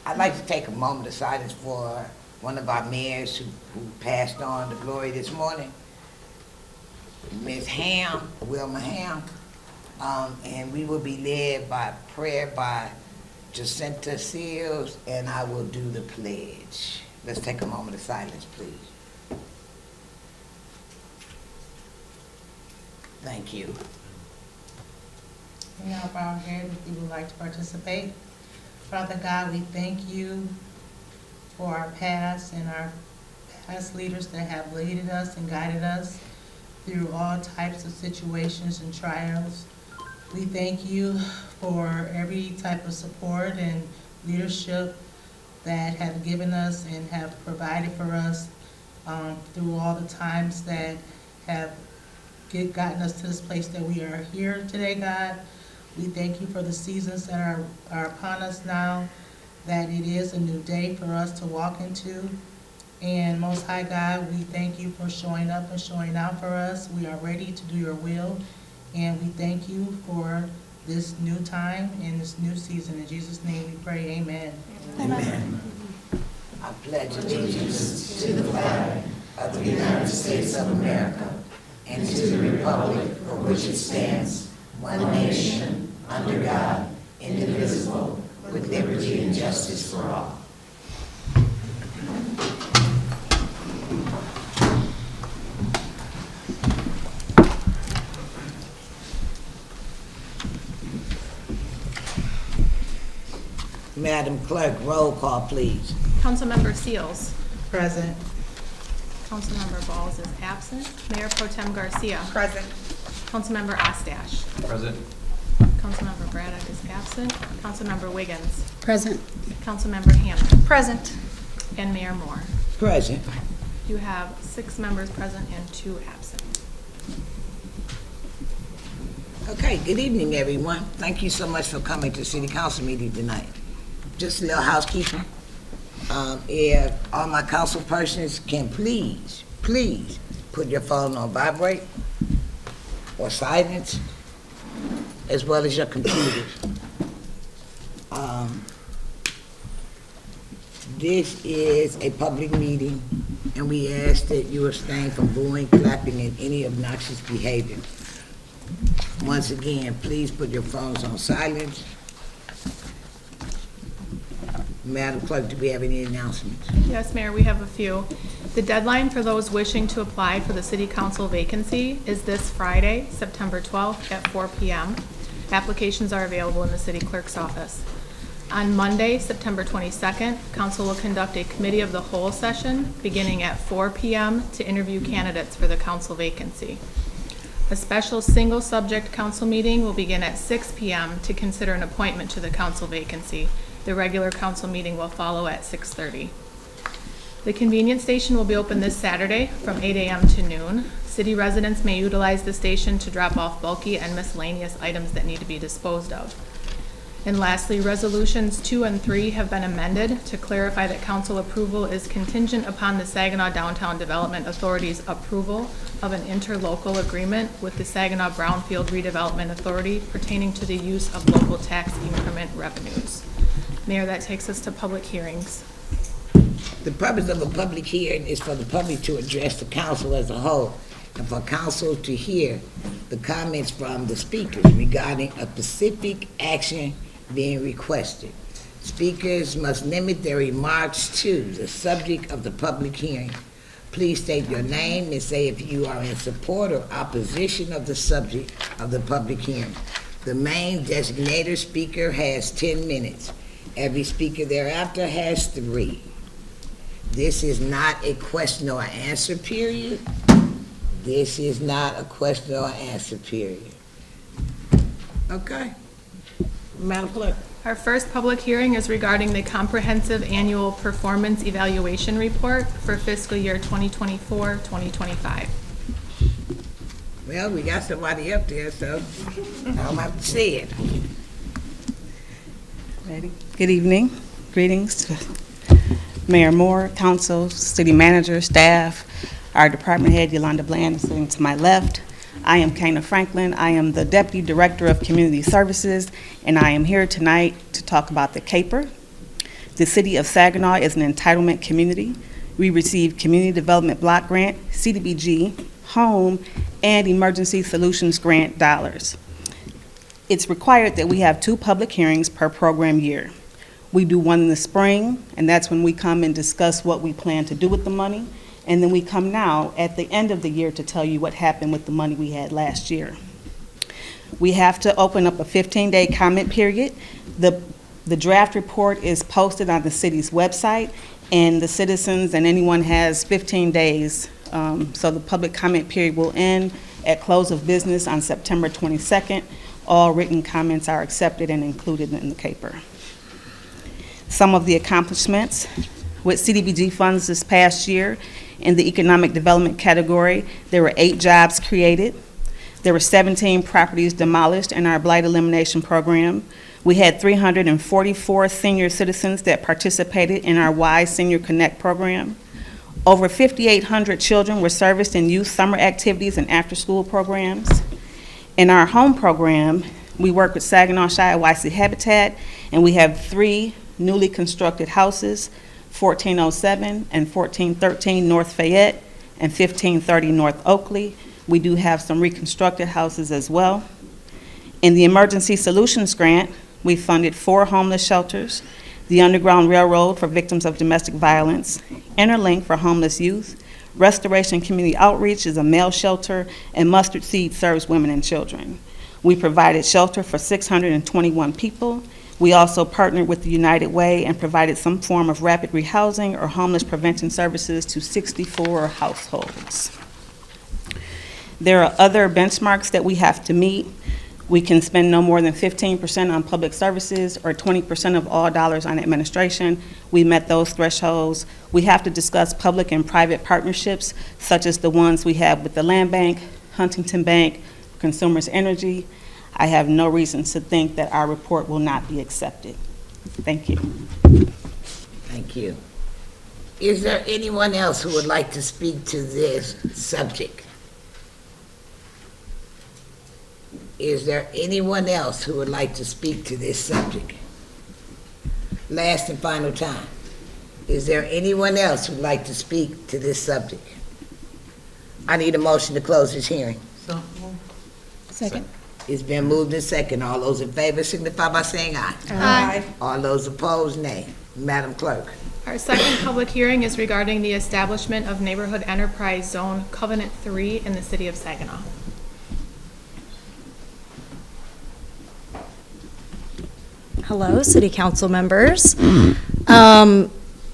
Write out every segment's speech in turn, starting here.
I'd like to take a moment of silence for one of our mayors who passed on to glory this morning, Ms. Ham, Wilma Ham. And we will be led by prayer by Jacinta Seals, and I will do the pledge. Let's take a moment of silence, please. Thank you. We now bow our head if you would like to participate. Father God, we thank you for our past and our past leaders that have leaded us and guided us through all types of situations and trials. We thank you for every type of support and leadership that have given us and have provided for us through all the times that have gotten us to this place that we are here today, God. We thank you for the seasons that are upon us now, that it is a new day for us to walk into. And Most High God, we thank you for showing up and showing out for us. We are ready to do your will. And we thank you for this new time and this new season. In Jesus' name we pray, amen. Amen. I pledge allegiance to the flag of the United States of America and to the republic for which it stands, one nation, under God, indivisible, with liberty and justice for all. Madam Clerk, roll call, please. Councilmember Seals. Present. Councilmember Balls is absent. Mayor Pro Tem Garcia. Present. Councilmember Ostash. Present. Councilmember Braddock is absent. Councilmember Wiggins. Present. Councilmember Hammond. Present. And Mayor Moore. Present. You have 6 members present and 2 absent. Okay, good evening, everyone. Thank you so much for coming to City Council meeting tonight. Just a little housekeeping. If all my council persons can please put your phone on vibrate or silence, as well as your computers. This is a public meeting, and we ask that you abstain from booing, clapping, and any obnoxious behavior. Once again, please put your phones on silence. Madam Clerk, do we have any announcements? Yes, Mayor, we have a few. The deadline for those wishing to apply for the City Council vacancy is this Friday, September 12th at 4 p.m. Applications are available in the City Clerk's office. On Monday, September 22nd, Council will conduct a Committee of the Whole session beginning at 4 p.m. to interview candidates for the Council vacancy. A special single-subject Council meeting will begin at 6 p.m. to consider an appointment to the Council vacancy. The regular Council meeting will follow at 6:30. The convenience station will be open this Saturday from 8 a.m. to noon. City residents may utilize the station to drop off bulky and miscellaneous items that need to be disposed of. And lastly, resolutions 2 and 3 have been amended to clarify that council approval is contingent upon the Saginaw Downtown Development Authority's approval of an interlocal agreement with the Saginaw Brownfield Redevelopment Authority pertaining to the use of local tax increment revenues. Mayor, that takes us to public hearings. The purpose of a public hearing is for the public to address the council as a whole and for council to hear the comments from the speakers regarding a specific action being requested. Speakers must limit their remarks to the subject of the public hearing. Please state your name and say if you are in support or opposition of the subject of the public hearing. The main designated speaker has 10 minutes. Every speaker thereafter has 3. This is not a question or answer period. This is not a question or answer period. Okay. Madam Clerk. Our first public hearing is regarding the Comprehensive Annual Performance Evaluation Report for fiscal year 2024-2025. Well, we got somebody up there, so I don't have to say it. Ready? Good evening. Greetings to Mayor Moore, Council, City Manager, staff, our Department Head, Yolanda Bland, is sitting to my left. I am Kana Franklin. I am the Deputy Director of Community Services, and I am here tonight to talk about the CAPER. The City of Saginaw is an entitlement community. We receive Community Development Block Grant, CDBG, Home, and Emergency Solutions Grant dollars. It's required that we have 2 public hearings per program year. We do one in the spring, and that's when we come and discuss what we plan to do with the money. And then we come now at the end of the year to tell you what happened with the money we had last year. We have to open up a 15-day comment period. The draft report is posted on the city's website, and the citizens and anyone has 15 days. So the public comment period will end at close of business on September 22nd. All written comments are accepted and included in the CAPER. Some of the accomplishments with CDBG funds this past year in the economic development category, there were 8 jobs created. There were 17 properties demolished in our blight elimination program. We had 344 senior citizens that participated in our Y Senior Connect program. Over 5,800 children were serviced in youth summer activities and after-school programs. In our home program, we work with Saginaw Shiawassee Habitat, and we have 3 newly constructed houses, 1407 and 1413 North Fayette and 1530 North Oakley. We do have some reconstructed houses as well. In the Emergency Solutions Grant, we funded 4 homeless shelters, the Underground Railroad for victims of domestic violence, Interlink for homeless youth, Restoration Community Outreach is a male shelter, and Mustard Seed serves women and children. We provided shelter for 621 people. We also partnered with the United Way and provided some form of rapid rehousing or homeless prevention services to 64 households. There are other benchmarks that we have to meet. We can spend no more than 15% on public services or 20% of all dollars on administration. We met those thresholds. We have to discuss public and private partnerships, such as the ones we have with the Land Bank, Huntington Bank, Consumers Energy. I have no reason to think that our report will not be accepted. Thank you. Thank you. Is there anyone else who would like to speak to this subject? Is there anyone else who would like to speak to this subject? Last and final time. Is there anyone else who would like to speak to this subject? I need a motion to close this hearing. So, Second. It's been moved and second. All those in favor signify by saying aye. Aye. All those opposed, nay. Madam Clerk. Our second public hearing is regarding the establishment of Neighborhood Enterprise Zone Covenant 3 in the city of Saginaw. Hello, City Council members.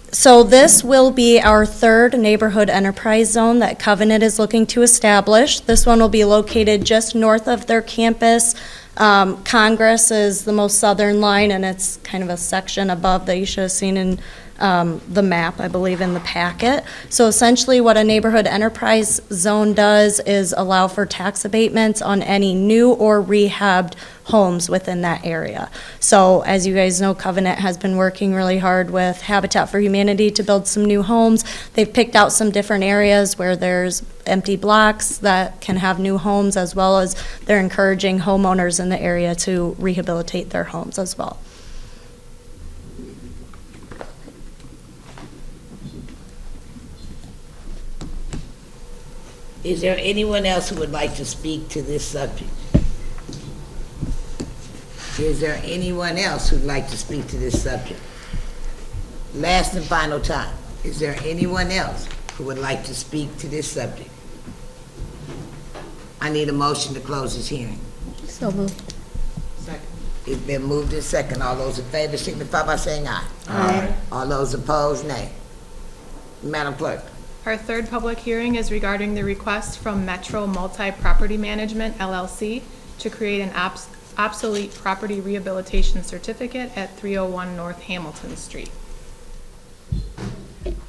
So this will be our 3rd neighborhood enterprise zone that Covenant is looking to establish. This one will be located just north of their campus. Congress is the most southern line, and it's kind of a section above that you should have seen in the map, I believe, in the packet. So essentially what a neighborhood enterprise zone does is allow for tax abatements on any new or rehabbed homes within that area. So as you guys know, Covenant has been working really hard with Habitat for Humanity to build some new homes. They've picked out some different areas where there's empty blocks that can have new homes, as well as they're encouraging homeowners in the area to rehabilitate their homes as well. Is there anyone else who would like to speak to this subject? Is there anyone else who'd like to speak to this subject? Last and final time. Is there anyone else who would like to speak to this subject? I need a motion to close this hearing. So moved. second. It's been moved and second. All those in favor signify by saying aye. Aye. All those opposed, nay. Madam Clerk. Our third public hearing is regarding the request from Metro Multi-Property Management, LLC, to create an obsolete property rehabilitation certificate at 301 North Hamilton Street.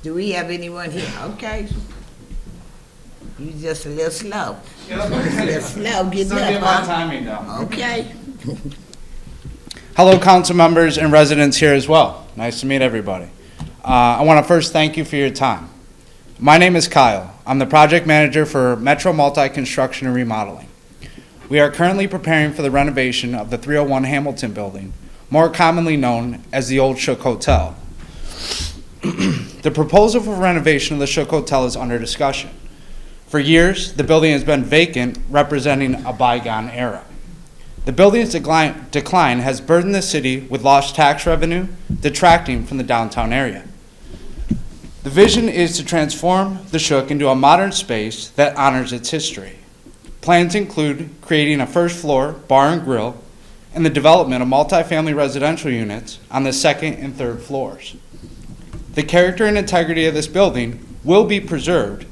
Do we have anyone here? Okay. You just a little slow. Just a little slow getting Still get my up, huh? timing down. Okay. Hello, council members and residents here as well. Nice to meet everybody. I want to first thank you for your time. My name is Kyle. I'm the project manager for Metro Multi Construction and Remodeling. We are currently preparing for the renovation of the 301 Hamilton building, more commonly known as the Old Shook Hotel. The proposal for renovation of the Shook Hotel is under discussion. For years, the building has been vacant, representing a bygone era. The building's decline has burdened the city with lost tax revenue, detracting from the downtown area. The vision is to transform the Shook into a modern space that honors its history. Plans include creating a first floor bar and grill and the development of multifamily residential units on the second and third floors. The character and integrity of this building will be preserved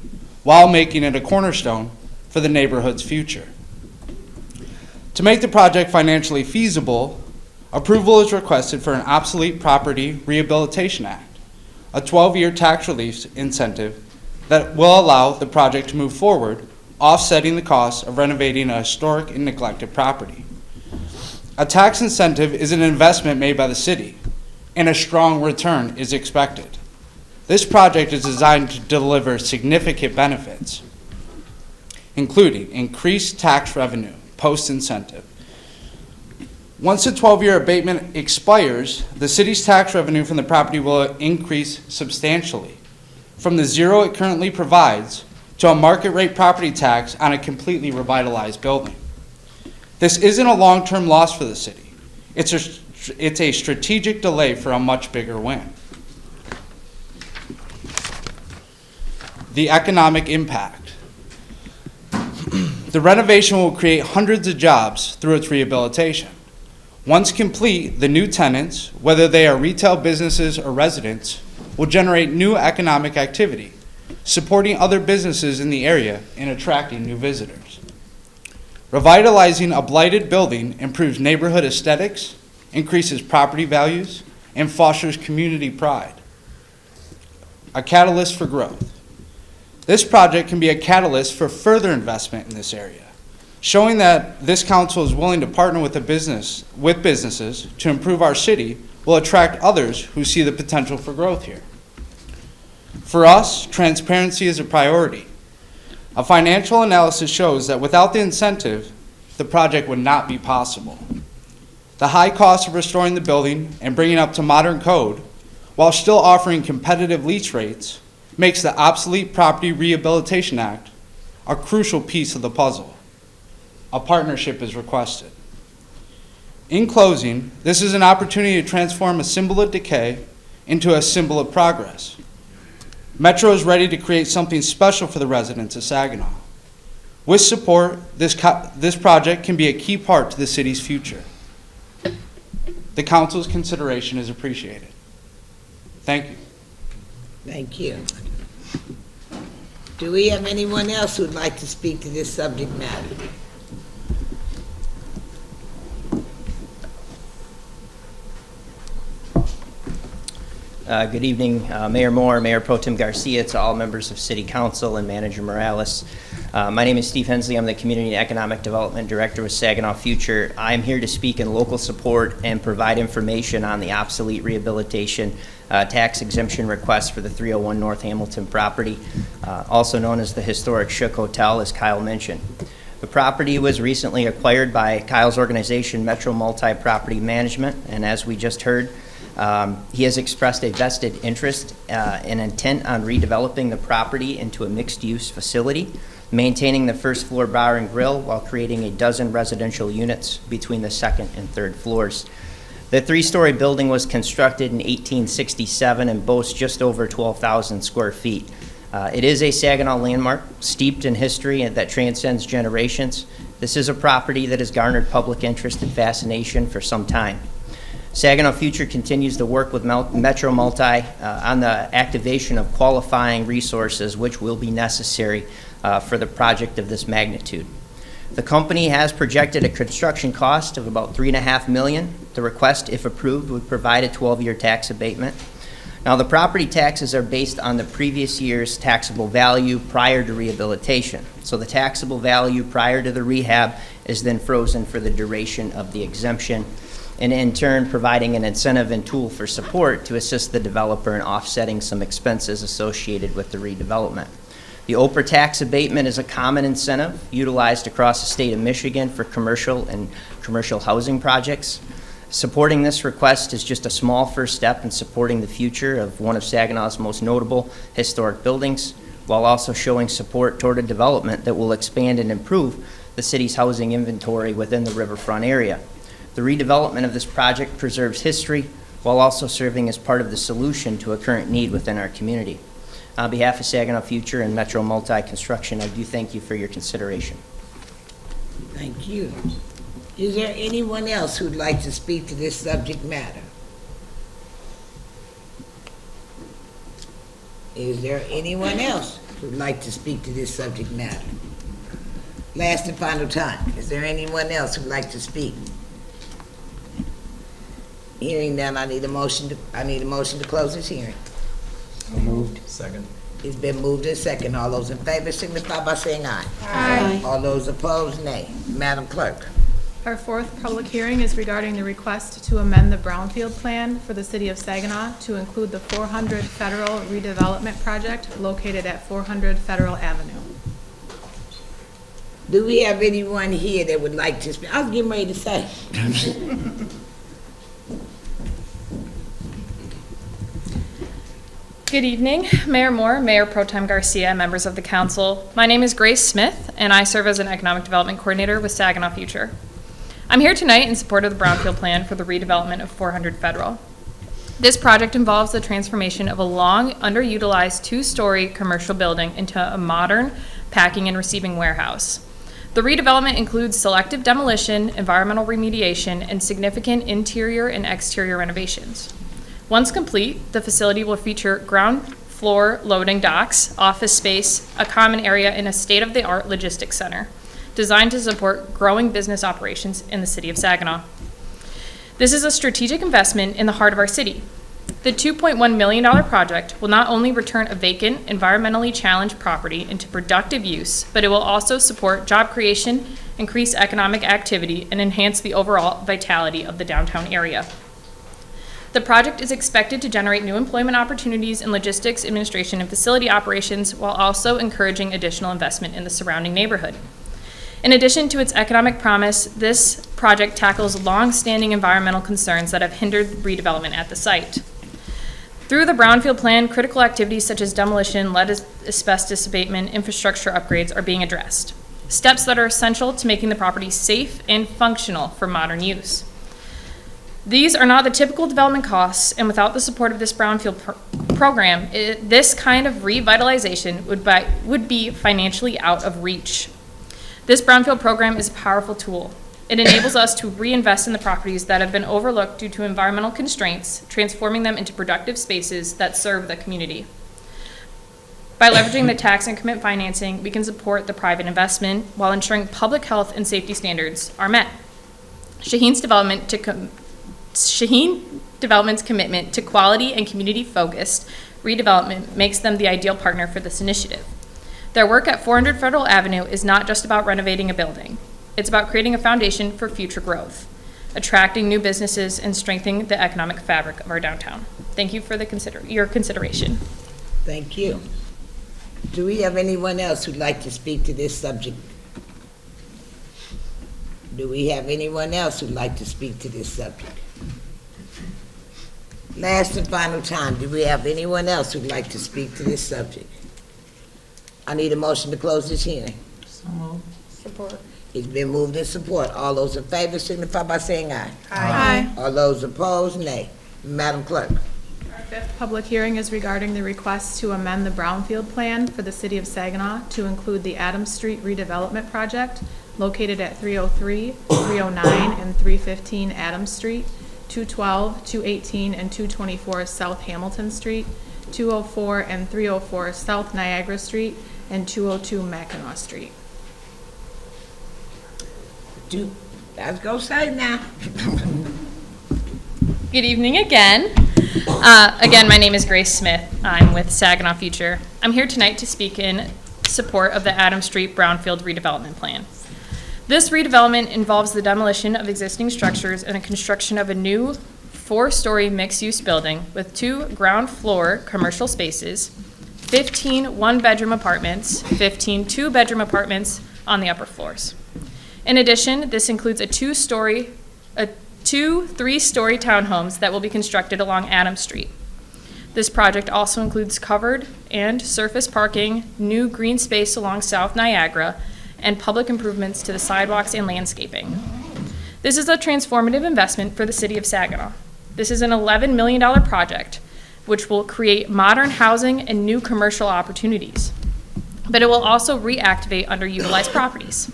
while making it a cornerstone for the neighborhood's future. To make the project financially feasible, approval is requested for an Obsolete Property Rehabilitation Act, a 12-year tax relief incentive that will allow the project to move forward, offsetting the cost of renovating a historic and neglected property. A tax incentive is an investment made by the city, and a strong return is expected. This project is designed to deliver significant benefits, including increased tax revenue post-incentive. Once the 12-year abatement expires, the city's tax revenue from the property will increase substantially, from the zero it currently provides to a market rate property tax on a completely revitalized building. This isn't a long-term loss for the city. It's a strategic delay for a much bigger win. The economic impact. The renovation will create hundreds of jobs through its rehabilitation. Once complete, the new tenants, whether they are retail businesses or residents, will generate new economic activity, supporting other businesses in the area and attracting new visitors. Revitalizing a blighted building improves neighborhood aesthetics, increases property values, and fosters community pride. A catalyst for growth. This project can be a catalyst for further investment in this area, showing that this council is willing to partner with businesses to improve our city will attract others who see the potential for growth here. For us, transparency is a priority. A financial analysis shows that without the incentive, the project would not be possible. The high cost of restoring the building and bringing up to modern code, while still offering competitive lease rates, makes the Obsolete Property Rehabilitation Act a crucial piece of the puzzle. A partnership is requested. In closing, this is an opportunity to transform a symbol of decay into a symbol of progress. Metro is ready to create something special for the residents of Saginaw. With support, this project can be a key part to the city's future. The council's consideration is appreciated. Thank you. Thank you. Do we have anyone else who'd like to speak to this subject matter? Good evening, Mayor Moore, Mayor Pro Tem Garcia, to all members of City Council and Manager Morales. My name is Steve Hensley. I'm the Community and Economic Development Director with Saginaw Future. I'm here to speak in local support and provide information on the obsolete rehabilitation tax exemption request for the 301 North Hamilton property, also known as the historic Shook Hotel, as Kyle mentioned. The property was recently acquired by Kyle's organization, Metro Multi Property Management, and as we just heard, he has expressed a vested interest and intent on redeveloping the property into a mixed-use facility, maintaining the first floor bar and grill while creating a dozen residential units between the second and third floors. The three-story building was constructed in 1867 and boasts just over 12,000 square feet. It is a Saginaw landmark steeped in history and that transcends generations. This is a property that has garnered public interest and fascination for some time. Saginaw Future continues to work with Metro Multi on the activation of qualifying resources which will be necessary for the project of this magnitude. The company has projected a construction cost of about $3.5 million. The request, if approved, would provide a 12-year tax abatement. Now, the property taxes are based on the previous year's taxable value prior to rehabilitation. So the taxable value prior to the rehab is then frozen for the duration of the exemption. and in turn providing an incentive and tool for support to assist the developer in offsetting some expenses associated with the redevelopment. The OPR tax abatement is a common incentive utilized across the state of Michigan for commercial and commercial housing projects. Supporting this request is just a small first step in supporting the future of one of Saginaw's most notable historic buildings, while also showing support toward a development that will expand and improve the city's housing inventory within the riverfront area. The redevelopment of this project preserves history while also serving as part of the solution to a current need within our community. On behalf of Saginaw Future and Metro Multi-Construction, I do thank you for your consideration. Thank you. Is there anyone else who'd like to speak to this subject matter? Is there anyone else who'd like to speak to this subject matter? Last and final time, is there anyone else who'd like to speak? Hearing none, I need a motion to close this hearing. So moved. Second. It's been moved and second. All those in favor signify by saying aye. Aye. All those opposed, nay. Madam Clerk. Our fourth public hearing is regarding the request to amend the Brownfield Plan for the City of Saginaw to include the 400 Federal Redevelopment Project located at 400 Federal Avenue. Do we have anyone here that would like to speak? I was getting ready to say. Good evening, Mayor Moore, Mayor Pro Tem Garcia, members of the council. My name is Grace Smith, and I serve as an economic development coordinator with Saginaw Future. I'm here tonight in support of the Brownfield Plan for the redevelopment of 400 Federal. This project involves the transformation of a long, underutilized two-story commercial building into a modern packing and receiving warehouse. The redevelopment includes selective demolition, environmental remediation, and significant interior and exterior renovations. Once complete, the facility will feature ground floor loading docks, office space, a common area, and a state-of-the-art logistics center designed to support growing business operations in the city of Saginaw. This is a strategic investment in the heart of our city. The $2.1 million project will not only return a vacant, environmentally challenged property into productive use, but it will also support job creation, increase economic activity, and enhance the overall vitality of the downtown area. The project is expected to generate new employment opportunities in logistics, administration, and facility operations, while also encouraging additional investment in the surrounding neighborhood. In addition to its economic promise, this project tackles long-standing environmental concerns that have hindered redevelopment at the site. Through the Brownfield Plan, critical activities such as demolition, lead asbestos abatement, infrastructure upgrades are being addressed, steps that are essential to making the property safe and functional for modern use. These are not the typical development costs, and without the support of this Brownfield program, this kind of revitalization would be financially out of reach. This Brownfield program is a powerful tool. It enables us to reinvest in the properties that have been overlooked due to environmental constraints, transforming them into productive spaces that serve the community. By leveraging the tax increment financing, we can support the private investment while ensuring public health and safety standards are met. Shaheen Development's commitment to quality and community-focused redevelopment makes them the ideal partner for this initiative. Their work at 400 Federal Avenue is not just about renovating a building. It's about creating a foundation for future growth, attracting new businesses, and strengthening the economic fabric of our downtown. Thank you for your consideration. Thank you. Do we have anyone else who'd like to speak to this subject? Do we have anyone else who'd like to speak to this subject? Last and final time, do we have anyone else who'd like to speak to this subject? I need a motion to close this hearing. So moved. Support. It's been moved in support. All those in favor signify by saying aye. Aye. All those opposed, nay. Madam Clerk. Our fifth public hearing is regarding the request to amend the Brownfield Plan for the City of Saginaw to include the Adams Street redevelopment project located at 303, 309, and 315 Adams Street, 212, 218, and 224 South Hamilton Street, 204 and 304 South Niagara Street, and 202 Mackinaw Street. Let's go say now. Good evening again. Again, my name is Grace Smith. I'm with Saginaw Future. I'm here tonight to speak in support of the Adams Street Brownfield Redevelopment Plan. This redevelopment involves the demolition of existing structures and the construction of a new 4-story mixed-use building with 2 ground-floor commercial spaces, 15 one-bedroom apartments, 15 two-bedroom apartments on the upper floors. In addition, this includes two 3-story townhomes that will be constructed along Adams Street. This project also includes covered and surface parking, new green space along South Niagara, and public improvements to the sidewalks and landscaping. This is a transformative investment for the city of Saginaw. This is an $11 million project, which will create modern housing and new commercial opportunities. But it will also reactivate underutilized properties.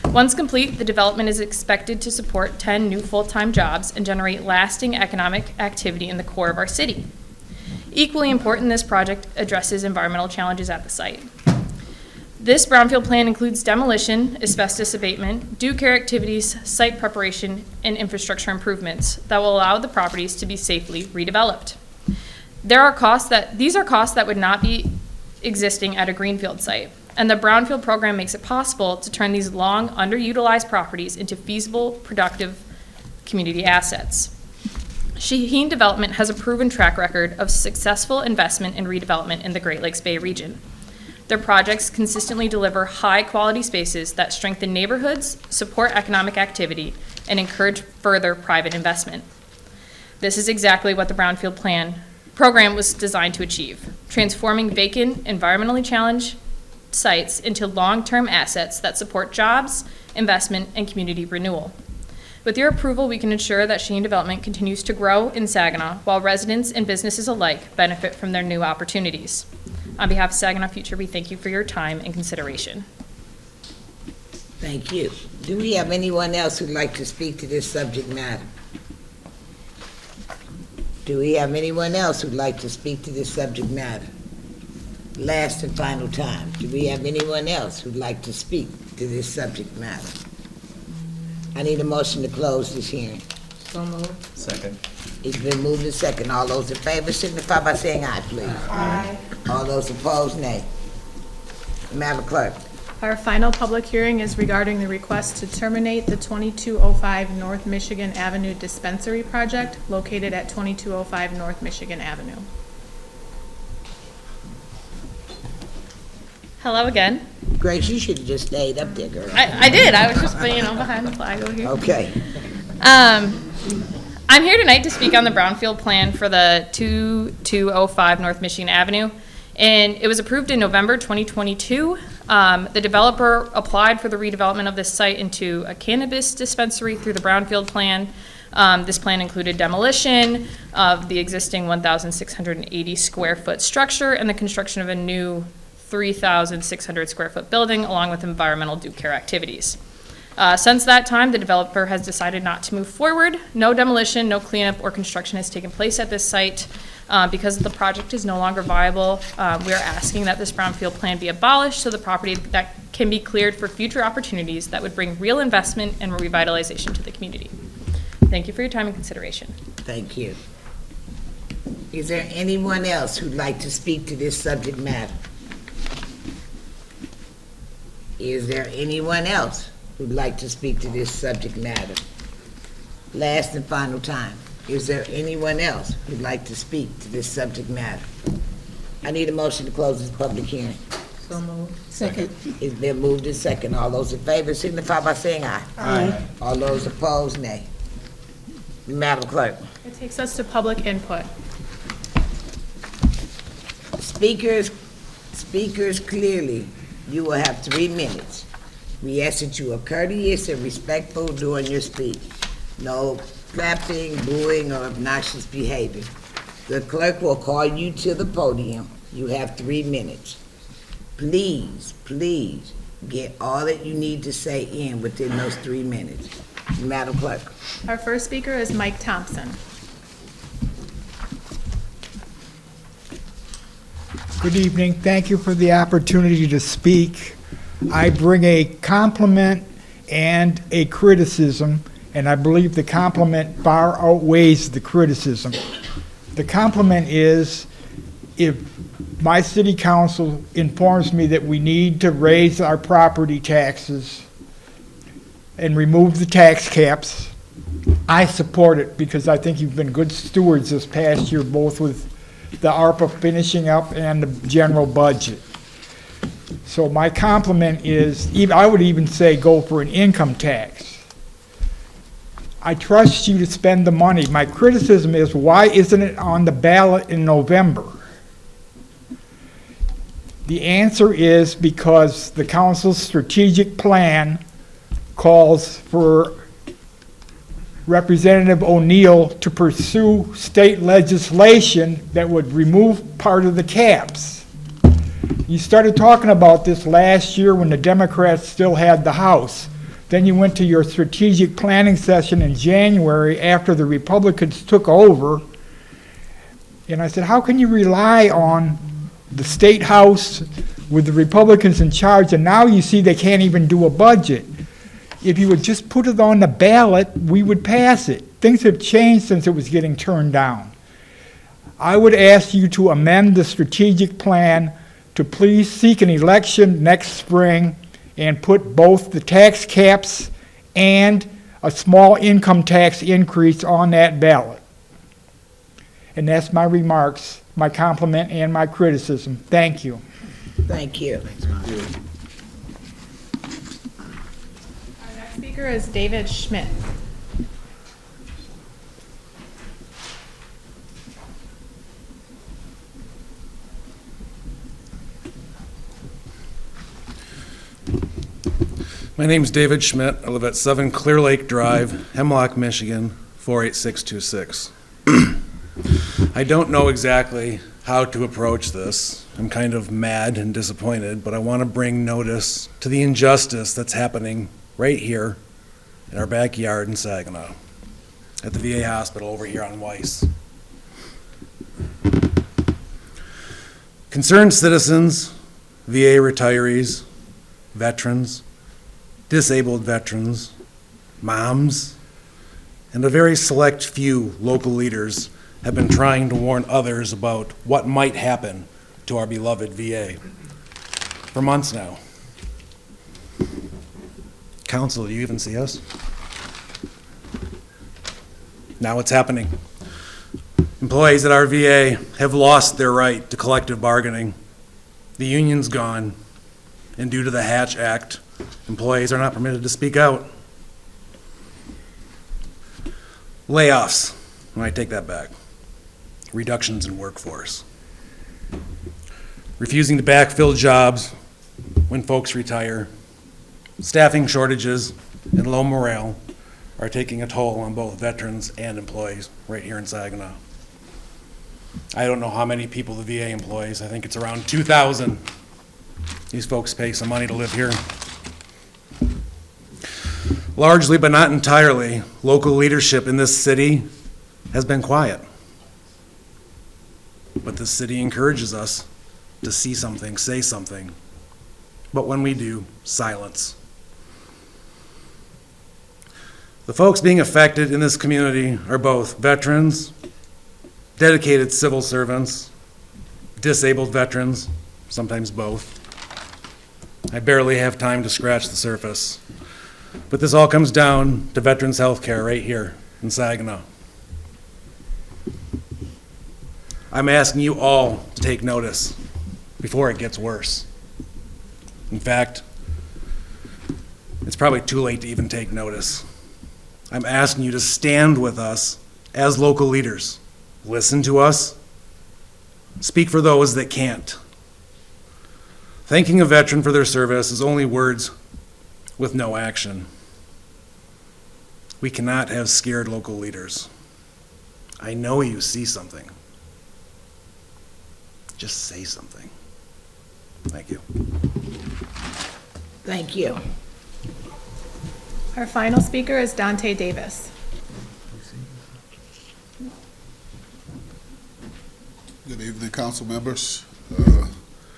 Once complete, the development is expected to support 10 new full-time jobs and generate lasting economic activity in the core of our city. Equally important, this project addresses environmental challenges at the site. This Brownfield Plan includes demolition, asbestos abatement, due care activities, site preparation, and infrastructure improvements that will allow the properties to be safely redeveloped. These are costs that would not be existing at a greenfield site, and the Brownfield program makes it possible to turn these long underutilized properties into feasible, productive community assets. Shaheen Development has a proven track record of successful investment and redevelopment in the Great Lakes Bay region. Their projects consistently deliver high-quality spaces that strengthen neighborhoods, support economic activity, and encourage further private investment. This is exactly what the Brownfield Plan program was designed to achieve, transforming vacant, environmentally challenged sites into long-term assets that support jobs, investment, and community renewal. With your approval, we can ensure that Shaheen Development continues to grow in Saginaw while residents and businesses alike benefit from their new opportunities. On behalf of Saginaw Future, we thank you for your time and consideration. Thank you. Do we have anyone else who'd like to speak to this subject matter? Do we have anyone else who'd like to speak to this subject matter? Last and final time. Do we have anyone else who'd like to speak to this subject matter? I need a motion to close this hearing. So moved. Second. It's been moved and second. All those in favor signify by saying aye, please. Aye. All those opposed, nay. Madam Clerk. Our final public hearing is regarding the request to terminate the 2205 North Michigan Avenue Dispensary project located at 2205 North Michigan Avenue. Hello again. Grace, you should have just stayed up there, girl. I did. I was just, behind the flag over here. Okay. I'm here tonight to speak on the Brownfield Plan for the 2205 North Michigan Avenue, and it was approved in November 2022. The developer applied for the redevelopment of this site into a cannabis dispensary through the Brownfield Plan. This plan included demolition of the existing 1,680 square foot structure and the construction of a new 3,600 square foot building along with environmental due care activities. Since that time, the developer has decided not to move forward. No demolition, no cleanup, or construction has taken place at this site. Because the project is no longer viable, we are asking that this Brownfield Plan be abolished so the property that can be cleared for future opportunities that would bring real investment and revitalization to the community. Thank you for your time and consideration. Thank you. Is there anyone else who'd like to speak to this subject matter? Is there anyone else who'd like to speak to this subject matter? Last and final time. Is there anyone else who'd like to speak to this subject matter? I need a motion to close this public hearing. So moved. Second. It's been moved and second. All those in favor signify by saying aye. Aye. All those opposed, nay. Madam Clerk. It takes us to public input. Speakers clearly, you will have 3 minutes. We ask that you are courteous and respectful during your speech. No clapping, booing, or obnoxious behavior. The clerk will call you to the podium. You have 3 minutes. Please get all that you need to say in within those 3 minutes. Madam Clerk. Our first speaker is Mike Thompson. Good evening. Thank you for the opportunity to speak. I bring a compliment and a criticism, and I believe the compliment far outweighs the criticism. The compliment is, if my city council informs me that we need to raise our property taxes, and remove the tax caps. I support it because I think you've been good stewards this past year, both with the ARPA finishing up and the general budget. So my compliment is, I would even say go for an income tax. I trust you to spend the money. My criticism is, why isn't it on the ballot in November? The answer is because the council's strategic plan calls for Representative O'Neill to pursue state legislation that would remove part of the caps. You started talking about this last year when the Democrats still had the House. Then you went to your strategic planning session in January after the Republicans took over. And I said, how can you rely on the state House with the Republicans in charge, and now you see they can't even do a budget? If you would just put it on the ballot, we would pass it. Things have changed since it was getting turned down. I would ask you to amend the strategic plan to please seek an election next spring and put both the tax caps and a small income tax increase on that ballot. And that's my remarks, my compliment and my criticism. Thank you. Thank you. Our next speaker is David Schmidt. My name's David Schmidt. I live at 7 Clear Lake Drive, Hemlock, Michigan, 48626. I don't know exactly how to approach this. I'm kind of mad and disappointed, but I want to bring notice to the injustice that's happening right here in our backyard in Saginaw, at the VA hospital over here on Weiss. Concerned citizens, VA retirees, veterans, disabled veterans, moms, and a very select few local leaders have been trying to warn others about what might happen to our beloved VA for months now. Council, do you even see us? Now it's happening. Employees at our VA have lost their right to collective bargaining. The union's gone, and due to the Hatch Act, employees are not permitted to speak out. Layoffs, I take that back. Reductions in workforce. Refusing to backfill jobs when folks retire. Staffing shortages and low morale are taking a toll on both veterans and employees right here in Saginaw. I don't know how many people the VA employs. I think it's around 2,000. These folks pay some money to live here. Largely, but not entirely, local leadership in this city has been quiet. But this city encourages us to see something, say something. But when we do, silence. The folks being affected in this community are both veterans, dedicated civil servants, disabled veterans, sometimes both. I barely have time to scratch the surface. But this all comes down to veterans health care right here in Saginaw. I'm asking you all to take notice before it gets worse. In fact, it's probably too late to even take notice. I'm asking you to stand with us as local leaders. Listen to us. Speak for those that can't. Thanking a veteran for their service is only words with no action. We cannot have scared local leaders. I know you see something. Just say something. Thank you. Thank you. Our final speaker is Dante Davis. Good evening, council members,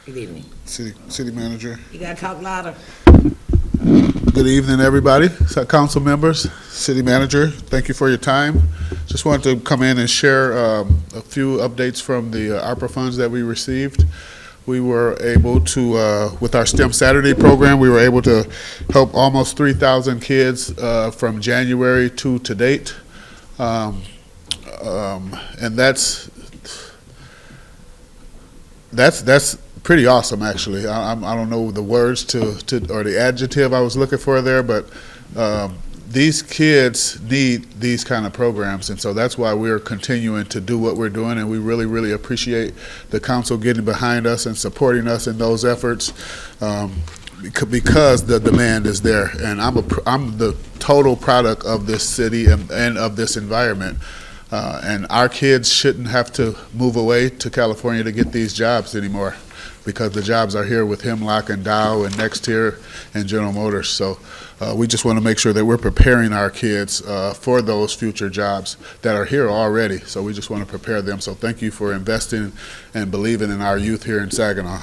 Good evening. city manager. You gotta talk louder. Good evening, everybody. So, council members, city manager, thank you for your time. Just wanted to come in and share a few updates from the ARPA funds that we received. we were able to, with our STEM Saturday program, we were able to help almost 3,000 kids from January to date. And that's pretty awesome, actually. I don't know the words or the adjective I was looking for there, but these kids need these kind of programs, and so that's why we're continuing to do what we're doing, and we really, really appreciate the council getting behind us and supporting us in those efforts, because the demand is there, and I'm the total product of this city and of this environment. And our kids shouldn't have to move away to California to get these jobs anymore, because the jobs are here with Hemlock and Dow and Nextier and General Motors. So we just want to make sure that we're preparing our kids for those future jobs that are here already. So we just want to prepare them. So thank you for investing and believing in our youth here in Saginaw.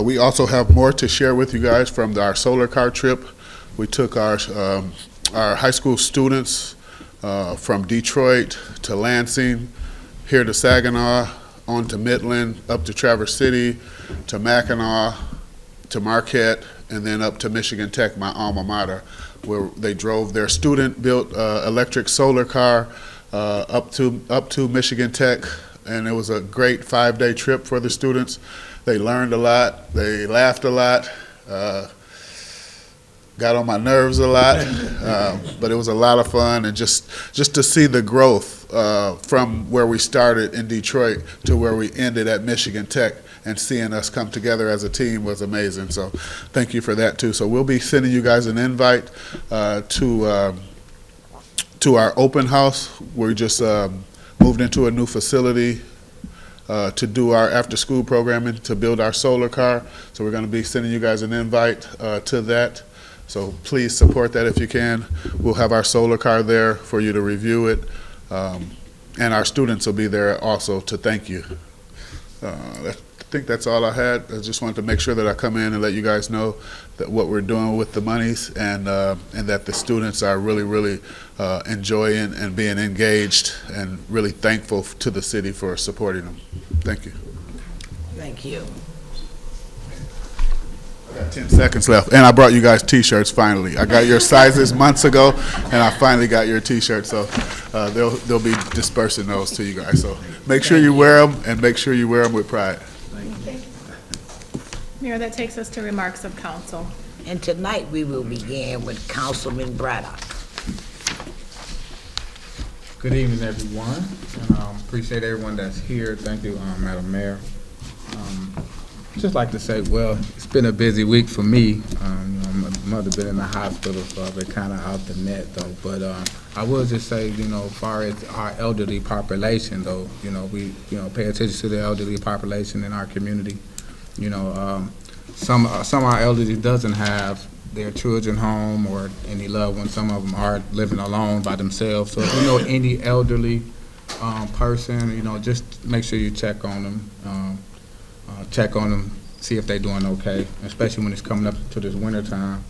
We also have more to share with you guys from our solar car trip. We took our high school students from Detroit to Lansing, here to Saginaw, on to Midland, up to Traverse City, to Mackinaw, to Marquette, and then up to Michigan Tech, my alma mater, where they drove their student-built electric solar car up to Michigan Tech, and it was a great 5-day trip for the students. They learned a lot, they laughed a lot, got on my nerves a lot, but it was a lot of fun, and just to see the growth from where we started in Detroit to where we ended at Michigan Tech, and seeing us come together as a team was amazing. So thank you for that too. So we'll be sending you guys an invite to our open house. We just moved into a new facility to do our after-school programming to build our solar car. So we're going to be sending you guys an invite to that. So please support that if you can. We'll have our solar car there for you to review it. And our students will be there also to thank you. I think that's all I had. I just wanted to make sure that I come in and let you guys know that what we're doing with the monies, and that the students are really, really enjoying and being engaged, and really thankful to the city for supporting them. Thank you. Thank you. I got 10 seconds left, and I brought you guys T-shirts finally. I got your sizes months ago, and I finally got your T-shirts, so they'll be dispersing those to you guys. So make sure you wear them, and make sure you wear them with pride. Mayor, that takes us to remarks of council. And tonight we will begin with Councilman Braddock. Good evening, everyone, and appreciate everyone that's here. Thank you, Madam Mayor. Just like to say, well, it's been a busy week for me. My mother been in the hospital, so I've been kind of out the net, though. But I will just say, as far as our elderly population, though, we, pay attention to the elderly population in our community. Some of our elderly doesn't have their children home or any loved ones. Some of them are living alone by themselves. So if you know any elderly person, just make sure you check on them. See if they're doing okay, especially when it's coming up to this winter time.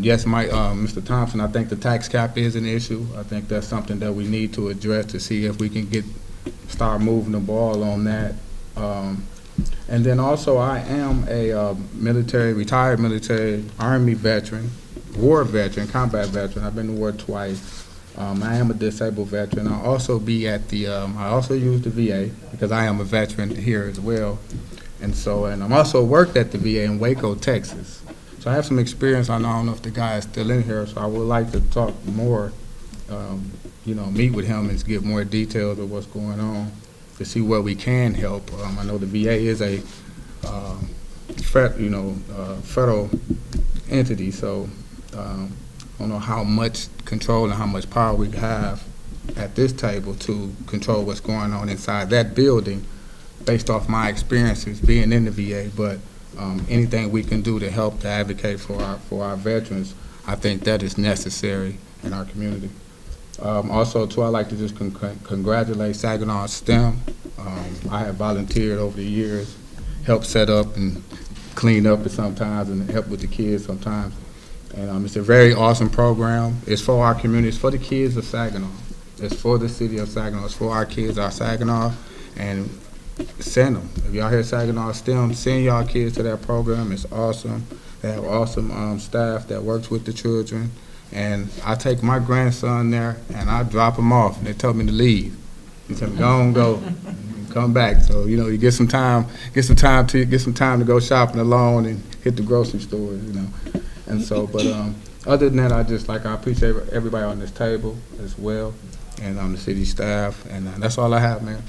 Yes, Mr. Thompson, I think the tax cap is an issue. I think that's something that we need to address to see if we can start moving the ball on that. And then also, I am a retired military, Army veteran, war veteran, combat veteran. I've been to war twice. I am a disabled veteran. I also I also use the VA because I am a veteran here as well. And I'm also worked at the VA in Waco, Texas. So I have some experience. I don't know if the guy is still in here, so I would like to talk more, meet with him and give more details of what's going on to see where we can help. I know the VA is a federal entity, so I don't know how much control and how much power we have at this table to control what's going on inside that building based off my experiences being in the VA, but anything we can do to help to advocate for our veterans, I think that is necessary in our community. Also, too, I'd like to just congratulate Saginaw STEM. I have volunteered over the years, helped set up and clean up it sometimes and help with the kids sometimes. And it's a very awesome program. It's for our community. It's for the kids of Saginaw. It's for the city of Saginaw. It's for our kids, our Saginaw. And send them. If y'all hear Saginaw STEM, send y'all kids to that program. It's awesome. They have awesome staff that works with the children. And I take my grandson there and I drop him off and they tell me to leave. He said, go and come back. So, you know, you get some time to go shopping alone and hit the grocery stores, you know. And so, but other than that, I appreciate everybody on this table as well, and the city staff, and that's all I have, man.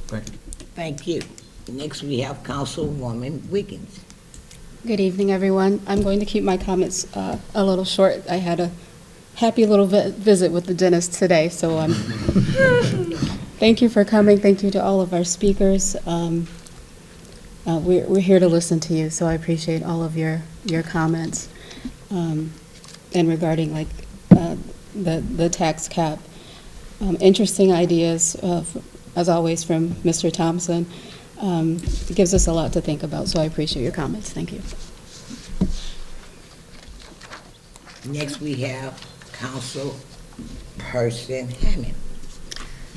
Thank you. Thank you. Next, we have Councilwoman Wiggins. Good evening, everyone. I'm going to keep my comments a little short. I had a happy little visit with the dentist today, so thank you for coming. Thank you to all of our speakers. We're here to listen to you, so I appreciate all of your comments. And regarding like the tax cap, interesting ideas, as always, from Mr. Thompson. It gives us a lot to think about, so I appreciate your comments. Thank you. Next, we have Councilperson Hammond.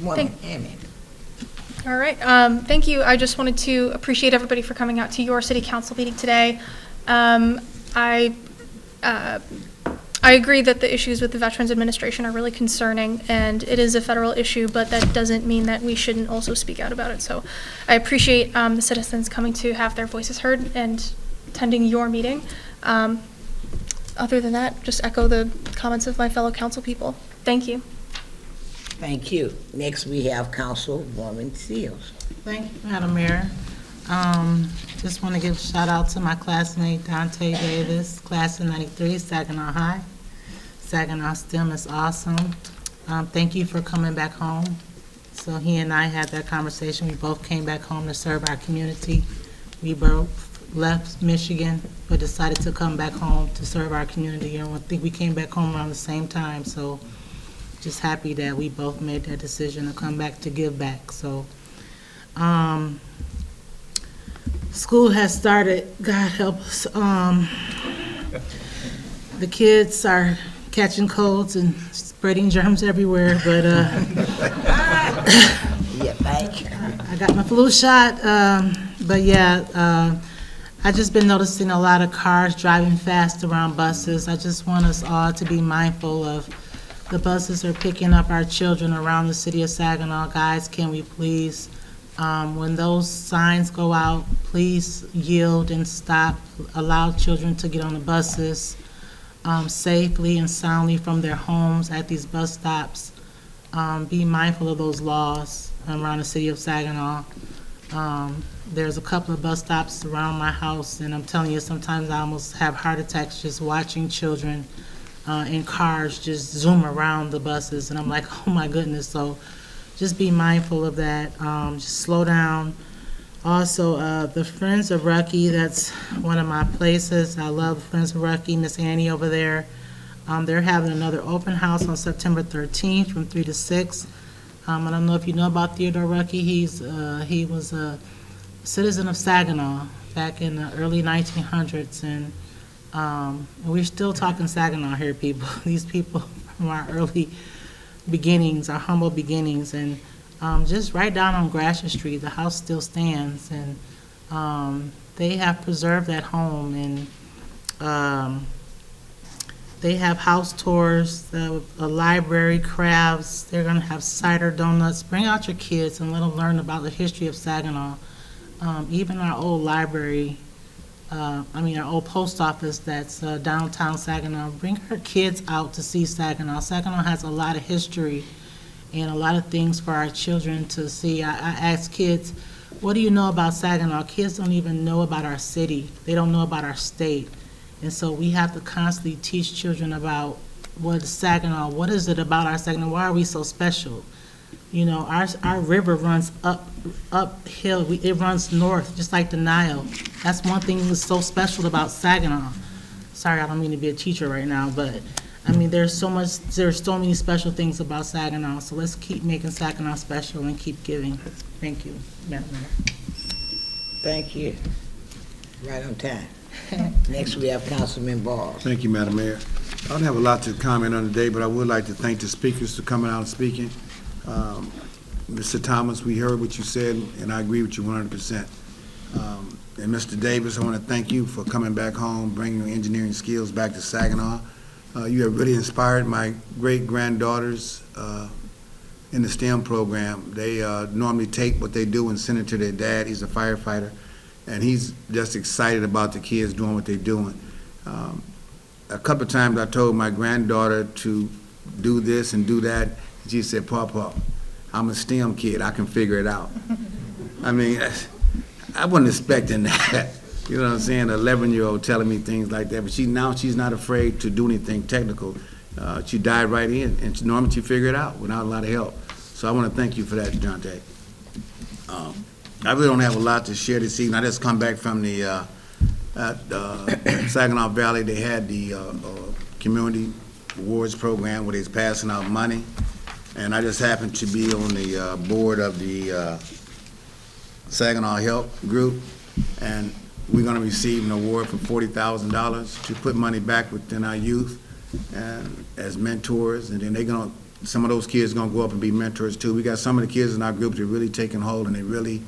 Woman Hammond. All right. Thank you. I just wanted to appreciate everybody for coming out to your city council meeting today. I agree that the issues with the Veterans Administration are really concerning, and it is a federal issue, but that doesn't mean that we shouldn't also speak out about it. So I appreciate the citizens coming to have their voices heard and attending your meeting. Other than that, just echo the comments of my fellow council people. Thank you. Thank you. Next, we have Councilwoman Seals. Thank you, Madam Mayor. Just want to give a shout out to my classmate Dante Davis, class of '93, Saginaw High. Saginaw STEM is awesome. Thank you for coming back home. So he and I had that conversation. We both came back home to serve our community. We both left Michigan, but decided to come back home to serve our community. And I think we came back home around the same time. So just happy that we both made that decision to come back to give back. So, school has started, God help us. The kids are catching colds and spreading germs everywhere, but Yeah, thank you. I got my flu shot, but yeah, I just been noticing a lot of cars driving fast around buses. I just want us all to be mindful of the buses are picking up our children around the city of Saginaw. Guys, can we please, when those signs go out, please yield and stop. Allow children to get on the buses safely and soundly from their homes at these bus stops. Be mindful of those laws around the city of Saginaw. There's a couple of bus stops around my house, and I'm telling you, sometimes I almost have heart attacks just watching children in cars just zoom around the buses, and I'm like, oh my goodness. So just be mindful of that. Just slow down. Also, the Friends of Rucky, that's one of my places. I love Friends of Rucky, Miss Annie over there. They're having another open house on September 13th from 3 to 6. I don't know if you know about Theodore Rucky. He was a citizen of Saginaw back in the early 1900s, and we're still talking Saginaw here, people. These people from our early beginnings, our humble beginnings, and just right down on Gratiot Street, the house still stands, and they have preserved that home, and they have house tours, a library, crafts. They're going to have cider donuts. Bring out your kids and let them learn about the history of Saginaw. Even our old library, our old post office that's downtown Saginaw. Bring our kids out to see Saginaw. Saginaw has a lot of history and a lot of things for our children to see. I ask kids, what do you know about Saginaw? Kids don't even know about our city. They don't know about our state. And so we have to constantly teach children about what is Saginaw, what is it about our Saginaw, why are we so special? You know, our river runs uphill, it runs north, just like the Nile. That's one thing that's so special about Saginaw. Sorry, I don't mean to be a teacher right now, but I mean, there's so many special things about Saginaw, so let's keep making Saginaw special and keep giving. Thank you, Madam Mayor. Thank you. Right on time. Next, we have Councilman Ball. Thank you, Madam Mayor. I don't have a lot to comment on today, but I would like to thank the speakers for coming out and speaking. Mr. Thomas, we heard what you said, and I agree with you 100%. And Mr. Davis, I want to thank you for coming back home, bringing your engineering skills back to Saginaw. You have really inspired my great-granddaughters in the STEM program. They normally take what they do and send it to their dad. He's a firefighter, and he's just excited about the kids doing what they're doing. A couple of times I told my granddaughter to do this and do that, and she said, Papa, I'm a STEM kid, I can figure it out. I mean, I wasn't expecting that. You know what I'm saying? An 11-year-old telling me things like that, but now she's not afraid to do anything technical. She dived right in, and normally she figured it out without a lot of help. So I want to thank you for that, Jonte. I really don't have a lot to share this evening. I just come back from the Saginaw Valley. They had the Community Awards program where they was passing out money, and I just happened to be on the board of the Saginaw Help Group, and we're going to receive an award for $40,000 to put money back within our youth and as mentors, and then some of those kids are going to go up and be mentors too. We got some of the kids in our group that are really taking hold, and they're really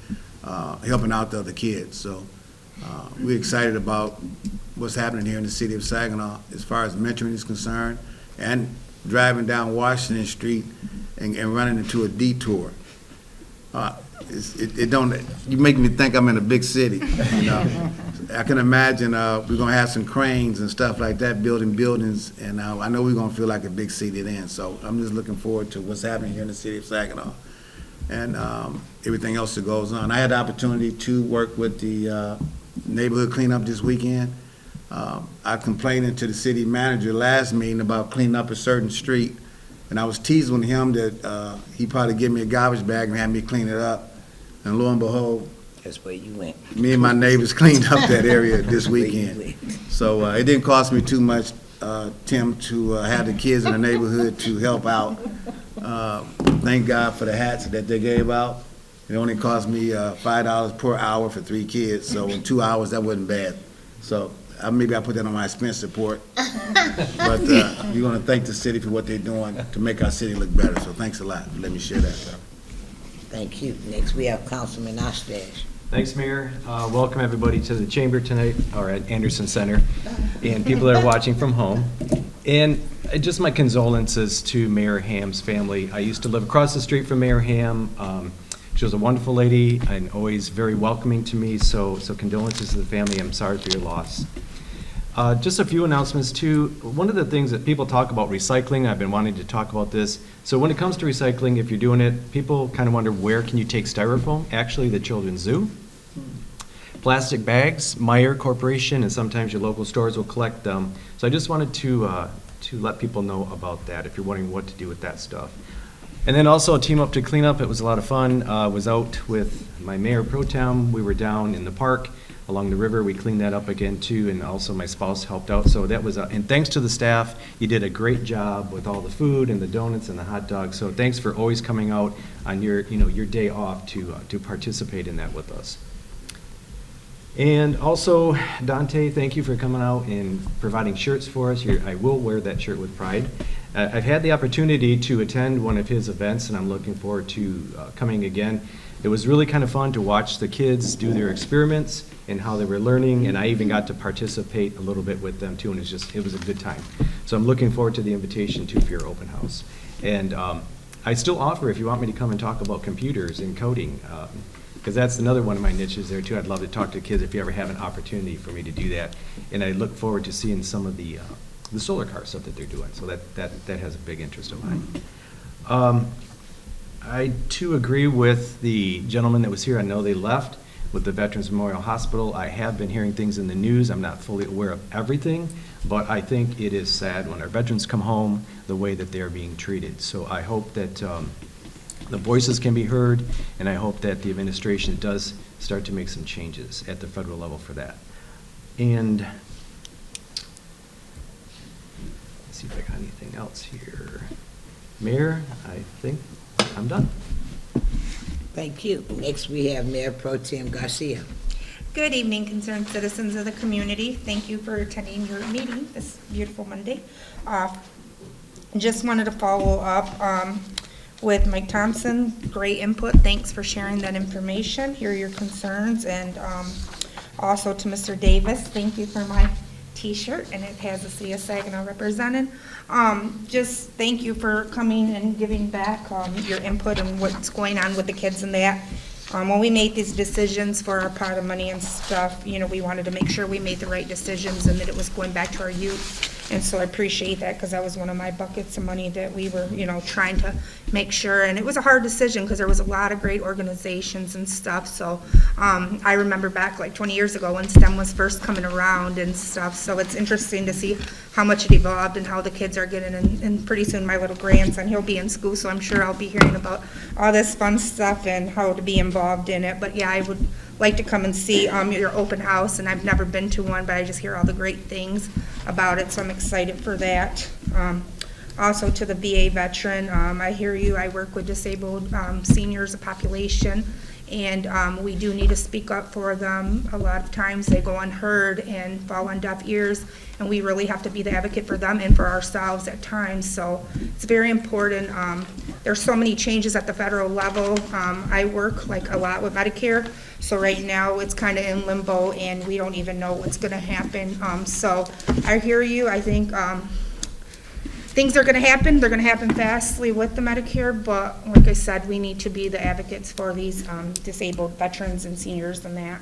helping out the other kids. So we're excited about what's happening here in the city of Saginaw as far as mentoring is concerned, and driving down Washington Street and running into a detour. You make me think I'm in a big city, you know. I can imagine we're gonna have some cranes and stuff like that building buildings, and I know we're gonna feel like a big city then. So I'm just looking forward to what's happening here in the city of Saginaw and everything else that goes on. I had the opportunity to work with the neighborhood cleanup this weekend. I complained to the city manager last meeting about cleaning up a certain street, and I was teasing him that he probably give me a garbage bag and have me clean it up. And lo and behold, That's where you went. me and my neighbors cleaned up that area this weekend. So it didn't cost me too much, Tim, to have the kids in the neighborhood to help out. Thank God for the hats that they gave out. It only cost me $5 per hour for 3 kids, so in 2 hours, that wasn't bad. So maybe I'll put that on my expense report. But we want to thank the city for what they're doing to make our city look better. So thanks a lot for letting me share that. Thank you. Next, we have Councilman Ostash. Thanks, Mayor. Welcome, everybody, to the chamber tonight, or at Anderson Center, and people that are watching from home. And just my condolences to Mayor Ham's family. I used to live across the street from Mayor Ham. She was a wonderful lady and always very welcoming to me, so condolences to the family. I'm sorry for your loss. Just a few announcements too. One of the things that people talk about recycling, I've been wanting to talk about this. So when it comes to recycling, if you're doing it, people kind of wonder where can you take styrofoam? Actually, the Children's Zoo. Plastic bags, Meyer Corporation, and sometimes your local stores will collect them. So I just wanted to let people know about that if you're wondering what to do with that stuff. And then also Team Up to Clean Up. It was a lot of fun. Was out with my Mayor Pro Tem. We were down in the park along the river. We cleaned that up again too, and also my spouse helped out. So that was, and thanks to the staff, you did a great job with all the food and the donuts and the hot dogs. So thanks for always coming out on your day off to participate in that with us. And also, Dante, thank you for coming out and providing shirts for us. I will wear that shirt with pride. I've had the opportunity to attend one of his events, and I'm looking forward to coming again. It was really kind of fun to watch the kids do their experiments and how they were learning, and I even got to participate a little bit with them too, and it was a good time. So I'm looking forward to the invitation too for your open house. And I still offer, if you want me to come and talk about computers and coding, because that's another one of my niches there too. I'd love to talk to kids if you ever have an opportunity for me to do that. And I look forward to seeing some of the solar car stuff that they're doing. So that has a big interest of mine. I too agree with the gentleman that was here. I know they left with the Veterans Memorial Hospital. I have been hearing things in the news. I'm not fully aware of everything, but I think it is sad when our veterans come home the way that they're being treated. So I hope that the voices can be heard, and I hope that the administration does start to make some changes at the federal level for that. And let's see if I got anything else here. Mayor, I think I'm done. Thank you. Next, we have Mayor Pro Tem Garcia. Good evening, concerned citizens of the community. Thank you for attending your meeting this beautiful Monday. Just wanted to follow up with Mike Thompson. Great input. Thanks for sharing that information. Hear your concerns. And also to Mr. Davis, thank you for my T-shirt, and it has the City of Saginaw represented. Just thank you for coming and giving back your input and what's going on with the kids and that. When we made these decisions for our pot of money and stuff, you know, we wanted to make sure we made the right decisions and that it was going back to our youth. And so I appreciate that, because that was one of my buckets of money that we were, you know, trying to make sure. And it was a hard decision because there was a lot of great organizations and stuff. So I remember back like 20 years ago when STEM was first coming around and stuff. So it's interesting to see how much it evolved and how the kids are getting in. And pretty soon my little grandson, he'll be in school, so I'm sure I'll be hearing about all this fun stuff and how to be involved in it. But yeah, I would like to come and see your open house, and I've never been to one, but I just hear all the great things about it, so I'm excited for that. Also to the VA veteran, I hear you. I work with disabled seniors, a population, and we do need to speak up for them. A lot of times they go unheard and fall on deaf ears, and we really have to be the advocate for them and for ourselves at times. So it's very important. There's so many changes at the federal level. I work like a lot with Medicare, so right now it's kind of in limbo and we don't even know what's going to happen. So I hear you. I think things are going to happen. They're going to happen fastly with the Medicare, but like I said, we need to be the advocates for these disabled veterans and seniors and that.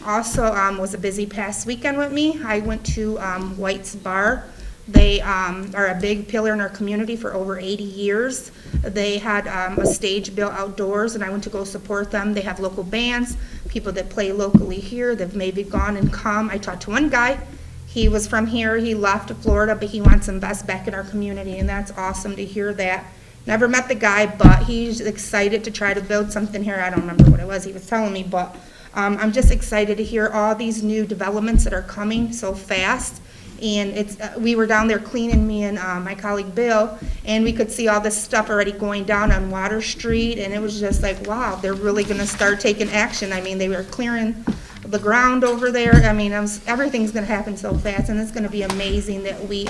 Also, was a busy past weekend with me. I went to White's Bar. They are a big pillar in our community for over 80 years. They had a stage built outdoors, and I went to go support them. They have local bands, people that play locally here. They've maybe gone and come. I talked to one guy. He was from here. He left to Florida, but he wants to invest back in our community, and that's awesome to hear that. Never met the guy, but he's excited to try to build something here. I don't remember what it was he was telling me, but I'm just excited to hear all these new developments that are coming so fast. And it's we were down there cleaning, me and my colleague Bill, and we could see all this stuff already going down on Water Street, and it was just like, wow, they're really going to start taking action. I mean, they were clearing the ground over there. I mean, everything's going to happen so fast, and it's going to be amazing that we,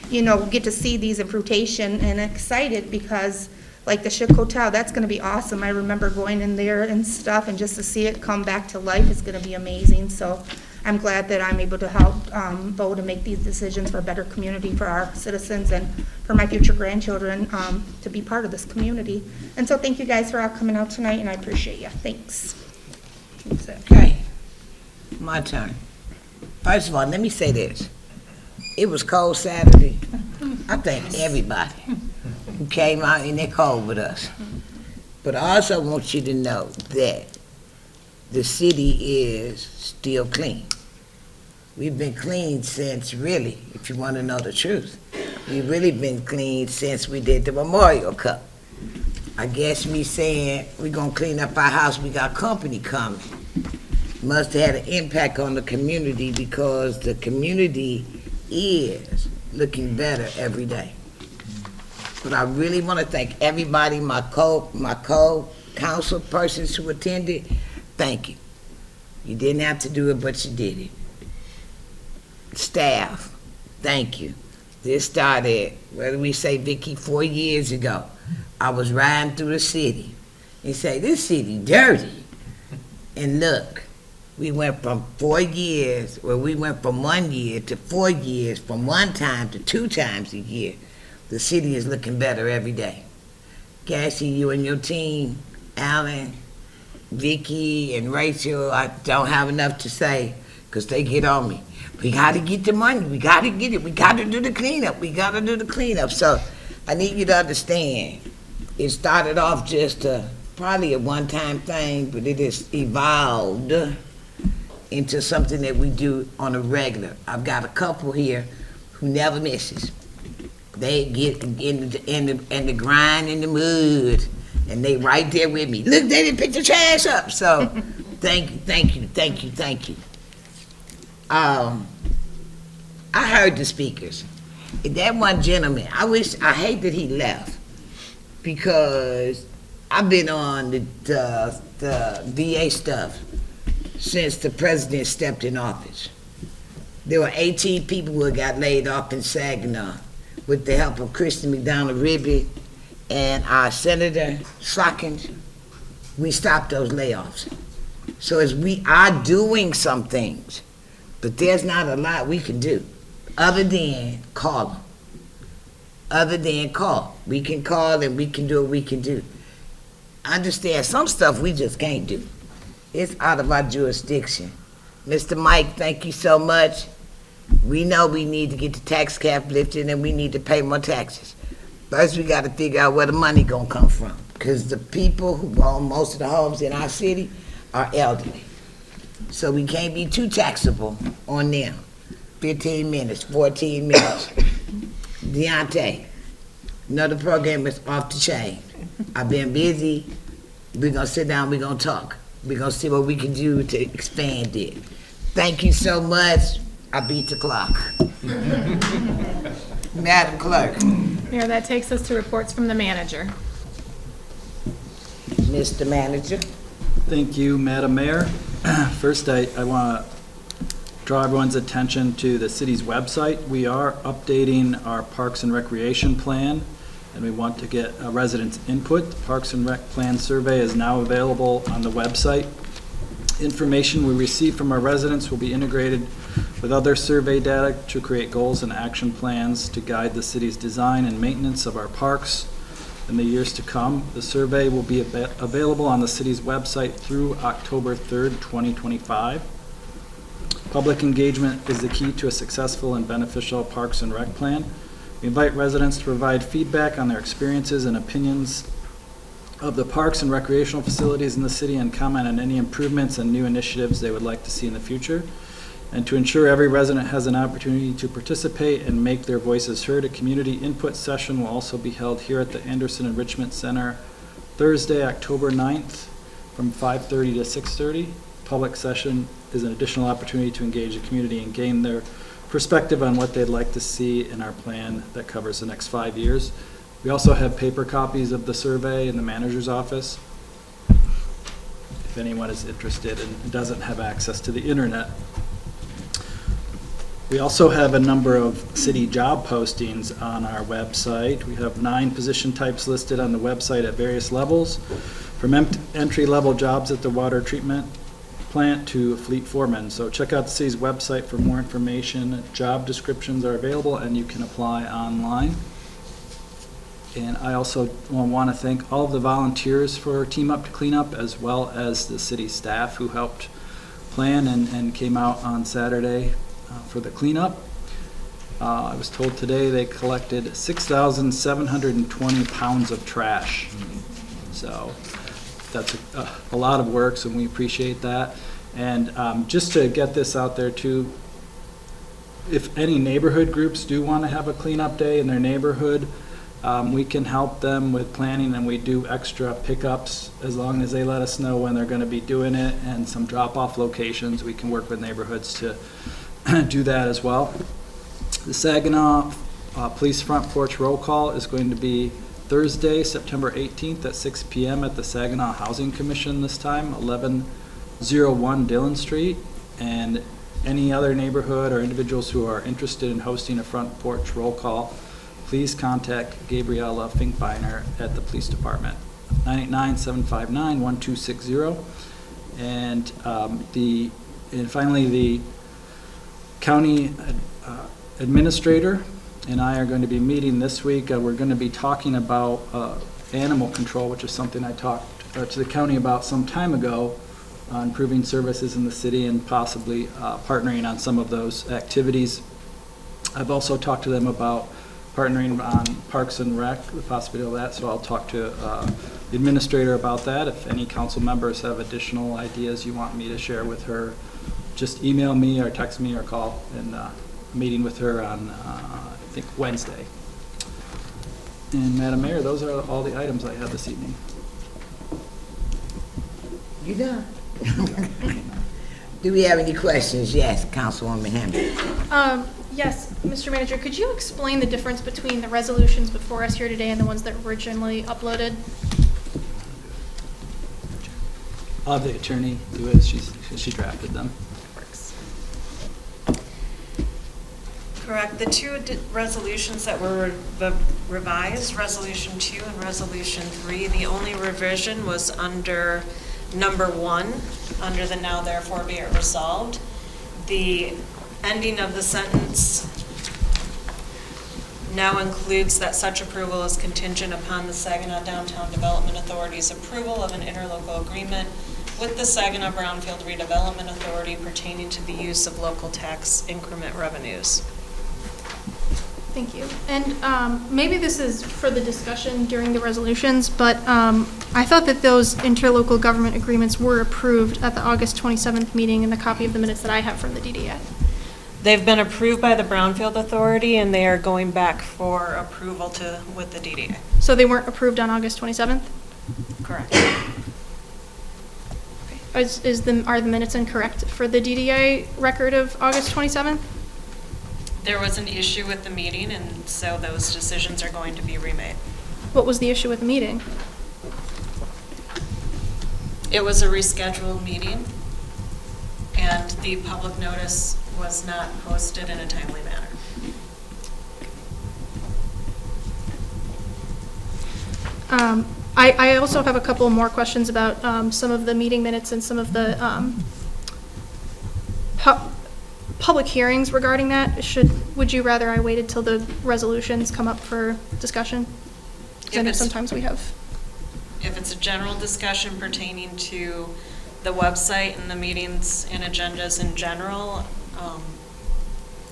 you know, get to see these in fruition, and excited because, like the Shook Hotel, that's going to be awesome. I remember going in there and stuff, and just to see it come back to life is going to be amazing. So I'm glad that I'm able to help vote and make these decisions for a better community for our citizens and for my future grandchildren to be part of this community. And so thank you guys for all coming out tonight, and I appreciate you. Thanks. That's it. Okay, my turn. First of all, let me say this. It was cold Saturday. I thank everybody who came out in that cold with us. But I also want you to know that the city is still clean. We've been clean since, really, if you want to know the truth, we've really been clean since we did the Memorial Cup. I guess me saying we're going to clean up our house, we got company coming, must have had an impact on the community, because the community is looking better every day. But I really want to thank everybody, my co-council persons who attended. Thank you. You didn't have to do it, but you did it. Staff, thank you. This started, what did we say, Vicki, 4 years ago. I was riding through the city and say, this city dirty. And look, we went from 4 years, well, we went from 1 year to 4 years, from 1 time to 2 times a year. The city is looking better every day. Cassie, you and your team, Alan, Vicki, and Rachel, I don't have enough to say because they get on me. We got to get the money. We got to get it. We got to do the cleanup. We got to do the cleanup. So I need you to understand, it started off just probably a one-time thing, but it has evolved into something that we do on a regular. I've got a couple here who never misses. They get in the grind, in the mud, and they right there with me. Look, they didn't pick the trash up. So thank you. I heard the speakers. That one gentleman, I hate that he left, because I've been on the VA stuff since the president stepped in office. There were 18 people who got laid off in Saginaw with the help of Christy McDonald Ribby and our Senator Slockins, we stopped those layoffs. So as we are doing some things, but there's not a lot we can do other than call them. Other than call. We can call and we can do what we can do. Understand, some stuff we just can't do. It's out of our jurisdiction. Mr. Mike, thank you so much. We know we need to get the tax cap lifted and we need to pay more taxes. First, we got to figure out where the money gonna come from, because the people who own most of the homes in our city are elderly. So we can't be too taxable on them. 15 minutes, 14 minutes. Deontay, another program is off the chain. I've been busy. We're gonna sit down, we're gonna talk. We're gonna see what we can do to expand it. Thank you so much. I beat the clock. Madam Clerk. Mayor, that takes us to reports from the manager. Mr. Manager. Thank you, Madam Mayor. First, I want to draw everyone's attention to the city's website. We are updating our Parks and Recreation Plan, and we want to get residents' input. The Parks and Rec Plan survey is now available on the website. Information we receive from our residents will be integrated with other survey data to create goals and action plans to guide the city's design and maintenance of our parks in the years to come. The survey will be available on the city's website through October 3rd, 2025. Public engagement is the key to a successful and beneficial Parks and Rec Plan. We invite residents to provide feedback on their experiences and opinions of the parks and recreational facilities in the city and comment on any improvements and new initiatives they would like to see in the future. And to ensure every resident has an opportunity to participate and make their voices heard, a community input session will also be held here at the Anderson Enrichment Center Thursday, October 9th from 5:30 to 6:30. Public session is an additional opportunity to engage the community and gain their perspective on what they'd like to see in our plan that covers the next 5 years. We also have paper copies of the survey in the manager's office if anyone is interested and doesn't have access to the internet. We also have a number of city job postings on our website. We have 9 position types listed on the website at various levels, from entry-level jobs at the water treatment plant to fleet foreman. So check out the city's website for more information. Job descriptions are available and you can apply online. And I also want to thank all of the volunteers for Team Up to Clean Up, as well as the city staff who helped plan and came out on Saturday for the cleanup. I was told today they collected 6,720 pounds of trash. So that's a lot of work, so we appreciate that. And just to get this out there too, if any neighborhood groups do want to have a cleanup day in their neighborhood, we can help them with planning, and we do extra pickups as long as they let us know when they're going to be doing it, and some drop-off locations. We can work with neighborhoods to do that as well. The Saginaw Police Front Porch Roll Call is going to be Thursday, September 18th at 6 p.m. at the Saginaw Housing Commission this time, 1101 Dillon Street. And any other neighborhood or individuals who are interested in hosting a front porch roll call, please contact Gabriella Finkbeiner at the police department, 989-759-1260. And finally, the county administrator and I are going to be meeting this week. We're going to be talking about animal control, which is something I talked to the county about some time ago, improving services in the city and possibly partnering on some of those activities. I've also talked to them about partnering on Parks and Rec, the possibility of that, so I'll talk to the administrator about that. If any council members have additional ideas you want me to share with her, just email me or text me or call, and meeting with her on, I think, Wednesday. And Madam Mayor, those are all the items I have this evening. You done? Do we have any questions? Yes, Councilwoman Hammond. Yes, Mr. Manager, could you explain the difference between the resolutions before us here today and the ones that were originally uploaded? I'll have the attorney do it. She drafted them. Correct. The two resolutions that were revised, Resolution 2 and Resolution 3, the only revision was under number 1, under the now therefore be it resolved. The ending of the sentence now includes that such approval is contingent upon the Saginaw Downtown Development Authority's approval of an interlocal agreement with the Saginaw Brownfield Redevelopment Authority pertaining to the use of local tax increment revenues. Thank you. And maybe this is for the discussion during the resolutions, but I thought that those interlocal government agreements were approved at the August 27th meeting in the copy of the minutes that I have from the DDA. They've been approved by the Brownfield Authority, and they are going back for approval with the DDA. So they weren't approved on August 27th? Correct. Are the minutes incorrect for the DDA record of August 27th? There was an issue with the meeting, and so those decisions are going to be remade. What was the issue with the meeting? It was a rescheduled meeting, and the public notice was not posted in a timely manner. I also have a couple more questions about some of the meeting minutes and some of the public hearings regarding that. Would you rather I waited till the resolutions come up for discussion? Because I know sometimes we have. If it's a general discussion pertaining to the website and the meetings and agendas in general,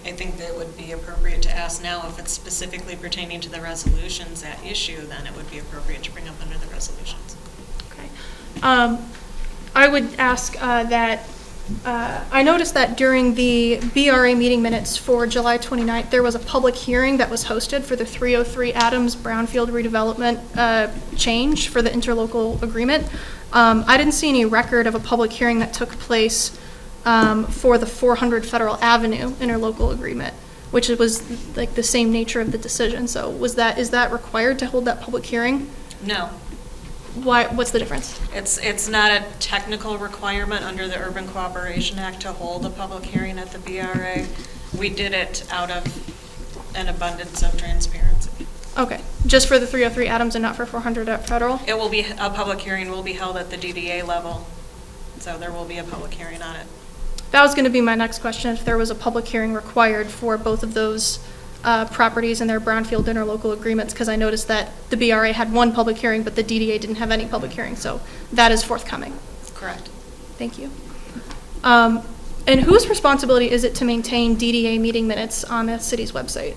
I think that it would be appropriate to ask now. If it's specifically pertaining to the resolutions at issue, then it would be appropriate to bring up under the resolutions. Okay. I would ask that, I noticed that during the BRA meeting minutes for July 29th, there was a public hearing that was hosted for the 303 Adams Brownfield redevelopment change for the interlocal agreement. I didn't see any record of a public hearing that took place for the 400 Federal Avenue interlocal agreement, which was like the same nature of the decision. So is that required to hold that public hearing? No. Why? What's the difference? It's not a technical requirement under the Urban Cooperation Act to hold a public hearing at the BRA. We did it out of an abundance of transparency. Okay, just for the 303 Adams and not for 400 at Federal? It will be, a public hearing will be held at the DDA level, so there will be a public hearing on it. That was going to be my next question, if there was a public hearing required for both of those properties and their Brownfield interlocal agreements, because I noticed that the BRA had one public hearing, but the DDA didn't have any public hearing, so that is forthcoming. Correct. Thank you. And whose responsibility is it to maintain DDA meeting minutes on the city's website?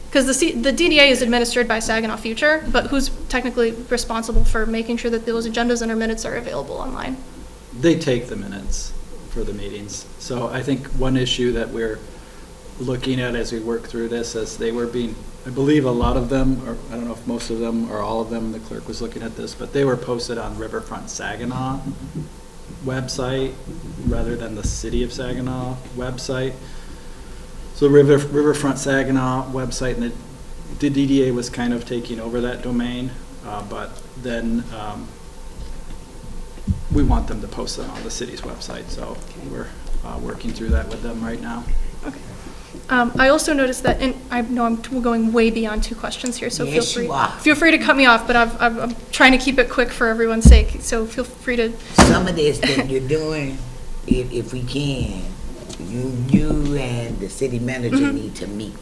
Because the DDA is administered by Saginaw Future, but who's technically responsible for making sure that those agendas and our minutes are available online? They take the minutes for the meetings. So I think one issue that we're looking at as we work through this, as they were being, I believe a lot of them, or I don't know if most of them or all of them, the clerk was looking at this, but they were posted on Riverfront Saginaw website rather than the City of Saginaw website. So Riverfront Saginaw website, and the DDA was kind of taking over that domain, but then we want them to post them on the city's website, so we're working through that with them right now. Okay. I also noticed that, and I know I'm going way beyond 2 questions here, so Yes, feel free to cut me off, but I'm trying to keep it quick for everyone's sake, so feel free to. Some of this that you're doing, if we can, you and the city manager need to meet,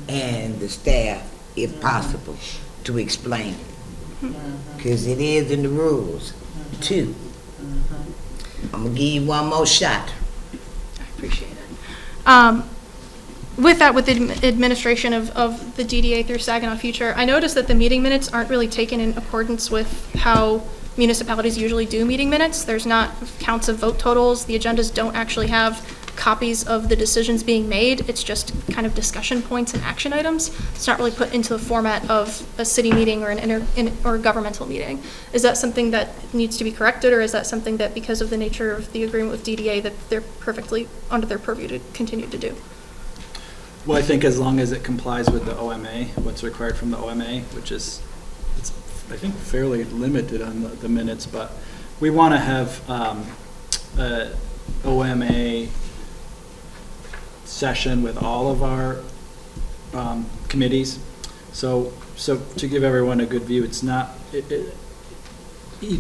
and the staff, if possible, to explain it. Because it is in the rules, too. I'm gonna give you one more shot. I appreciate it. With that, with the administration of the DDA through Saginaw Future, I noticed that the meeting minutes aren't really taken in accordance with how municipalities usually do meeting minutes. There's not counts of vote totals. The agendas don't actually have copies of the decisions being made. It's just kind of discussion points and action items. It's not really put into the format of a city meeting or or a governmental meeting. Is that something that needs to be corrected, or is that something that, because of the nature of the agreement with DDA, that they're perfectly under their purview to continue to do? Well, I think as long as it complies with the OMA, what's required from the OMA, which is, it's, I think, fairly limited on the minutes, but we want to have OMA session with all of our committees. So to give everyone a good view, it's not,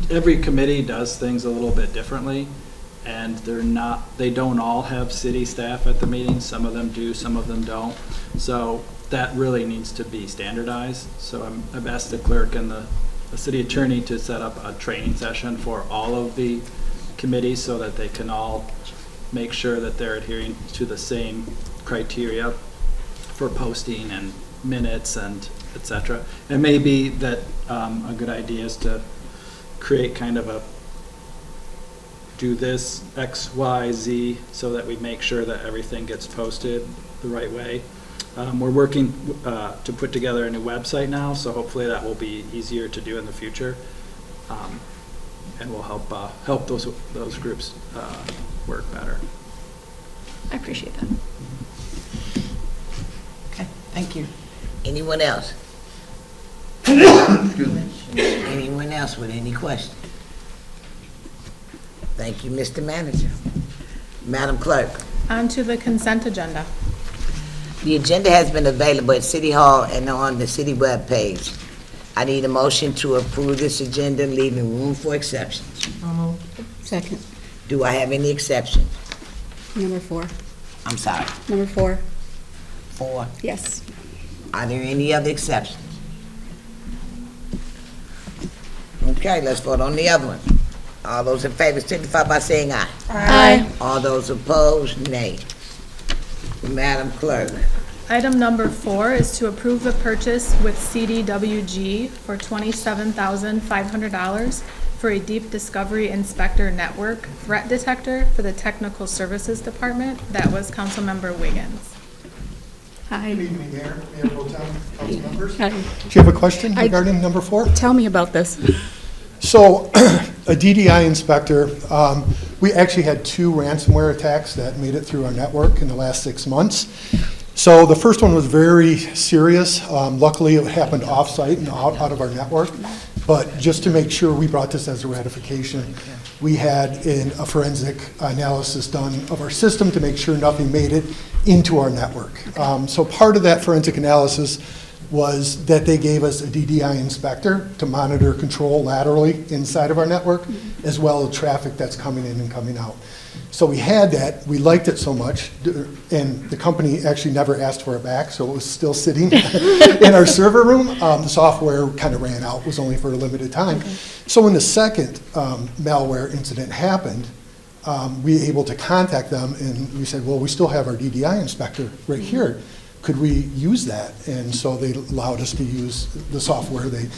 every committee does things a little bit differently, and they don't all have city staff at the meetings. Some of them do, some of them don't. So that really needs to be standardized. So I've asked the clerk and the city attorney to set up a training session for all of the committees so that they can all make sure that they're adhering to the same criteria for posting and minutes and et cetera. And maybe that a good idea is to create kind of a do this X, Y, Z so that we make sure that everything gets posted the right way. We're working to put together a new website now, so hopefully that will be easier to do in the future, and will help those groups work better. I appreciate that. Okay, thank you. Anyone else? Anyone else with any questions? Thank you, Mr. Manager. Madam Clerk. On to the consent agenda. The agenda has been available at City Hall and on the city webpage. I need a motion to approve this agenda, leaving room for exceptions. Second. Do I have any exceptions? Number 4. I'm sorry. Number 4. 4. Yes. Are there any other exceptions? Okay, let's vote on the other one. All those in favor signify by saying aye. Aye. All those opposed, nay. Madam Clerk. Item number 4 is to approve the purchase with CDWG for $27,500 for a Deep Discovery Inspector Network threat detector for the Technical Services Department. That was Councilmember Wiggins. Hi. Good evening, Mayor Pro Tem, council members. Hi. Do you have a question regarding number 4? Tell me about this. So, a DDI inspector, we actually had 2 ransomware attacks that made it through our network in the last 6 months. So the first one was very serious. Luckily, it happened off-site and out of our network. But just to make sure we brought this as a ratification, we had a forensic analysis done of our system to make sure nothing made it into our network. So part of that forensic analysis was that they gave us a DDI inspector to monitor control laterally inside of our network, as well as traffic that's coming in and coming out. So we had that, we liked it so much, and the company actually never asked for it back, so it was still sitting in our server room. The software kind of ran out, it was only for a limited time. Okay. So when the second malware incident happened, we were able to contact them, and we said, well, we still have our DDI inspector right here. Could we use that? And so they allowed us to use the software. They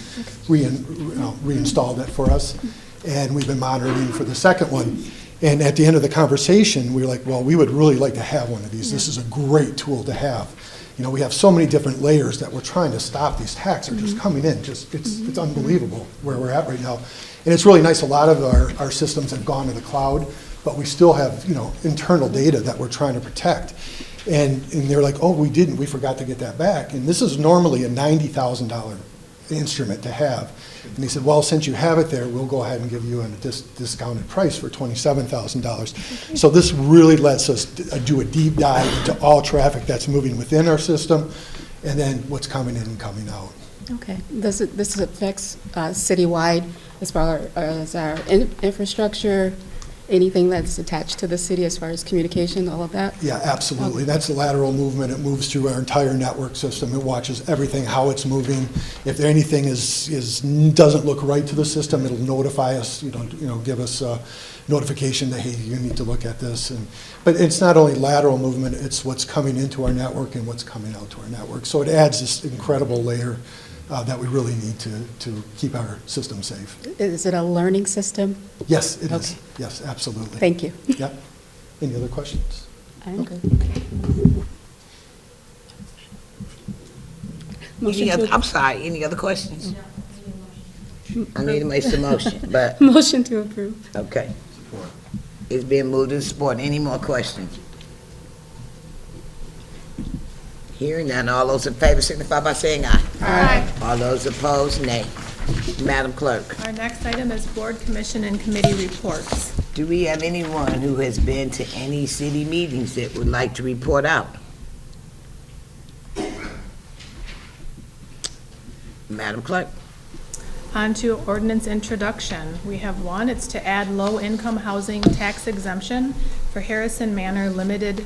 reinstalled it for us, and we've been monitoring for the second one. And at the end of the conversation, we were like, well, we would really like to have one of these. This is a great tool to have. You know, we have so many different layers that we're trying to stop. These hacks are just coming in. It's unbelievable where we're at right now. And it's really nice. A lot of our systems have gone to the cloud, but we still have, internal data that we're trying to protect. And they're like, oh, we forgot to get that back. And this is normally a $90,000 instrument to have. And they said, well, since you have it there, we'll go ahead and give you a discounted price for $27,000. So this really lets us do a deep dive into all traffic that's moving within our system, and then what's coming in and coming out. Okay. This affects citywide as far as our infrastructure, anything that's attached to the city as far as communication, all of that? Yeah, absolutely. Okay. That's the lateral movement. It moves through our entire network system. It watches everything, how it's moving. If anything doesn't look right to the system, it'll notify us, give us a notification that, hey, you need to look at this. But it's not only lateral movement, it's what's coming into our network and what's coming out to our network. So it adds this incredible layer that we really need to keep our system safe. Is it a learning system? Yes, it is. Yes, absolutely. Thank you. Yep. Any other questions? I'm good. I'm sorry, any other questions? I need to make some motion, but. Motion to approve. Okay. It's being moved and supported. Any more questions? Hearing none, all those in favor signify by saying aye. Aye. All those opposed, nay. Madam Clerk. Our next item is Board, Commission, and Committee reports. Do we have anyone who has been to any city meetings that would like to report out? Madam Clerk? On to ordinance introduction. We have one. It's to add low-income housing tax exemption for Harrison Manor Limited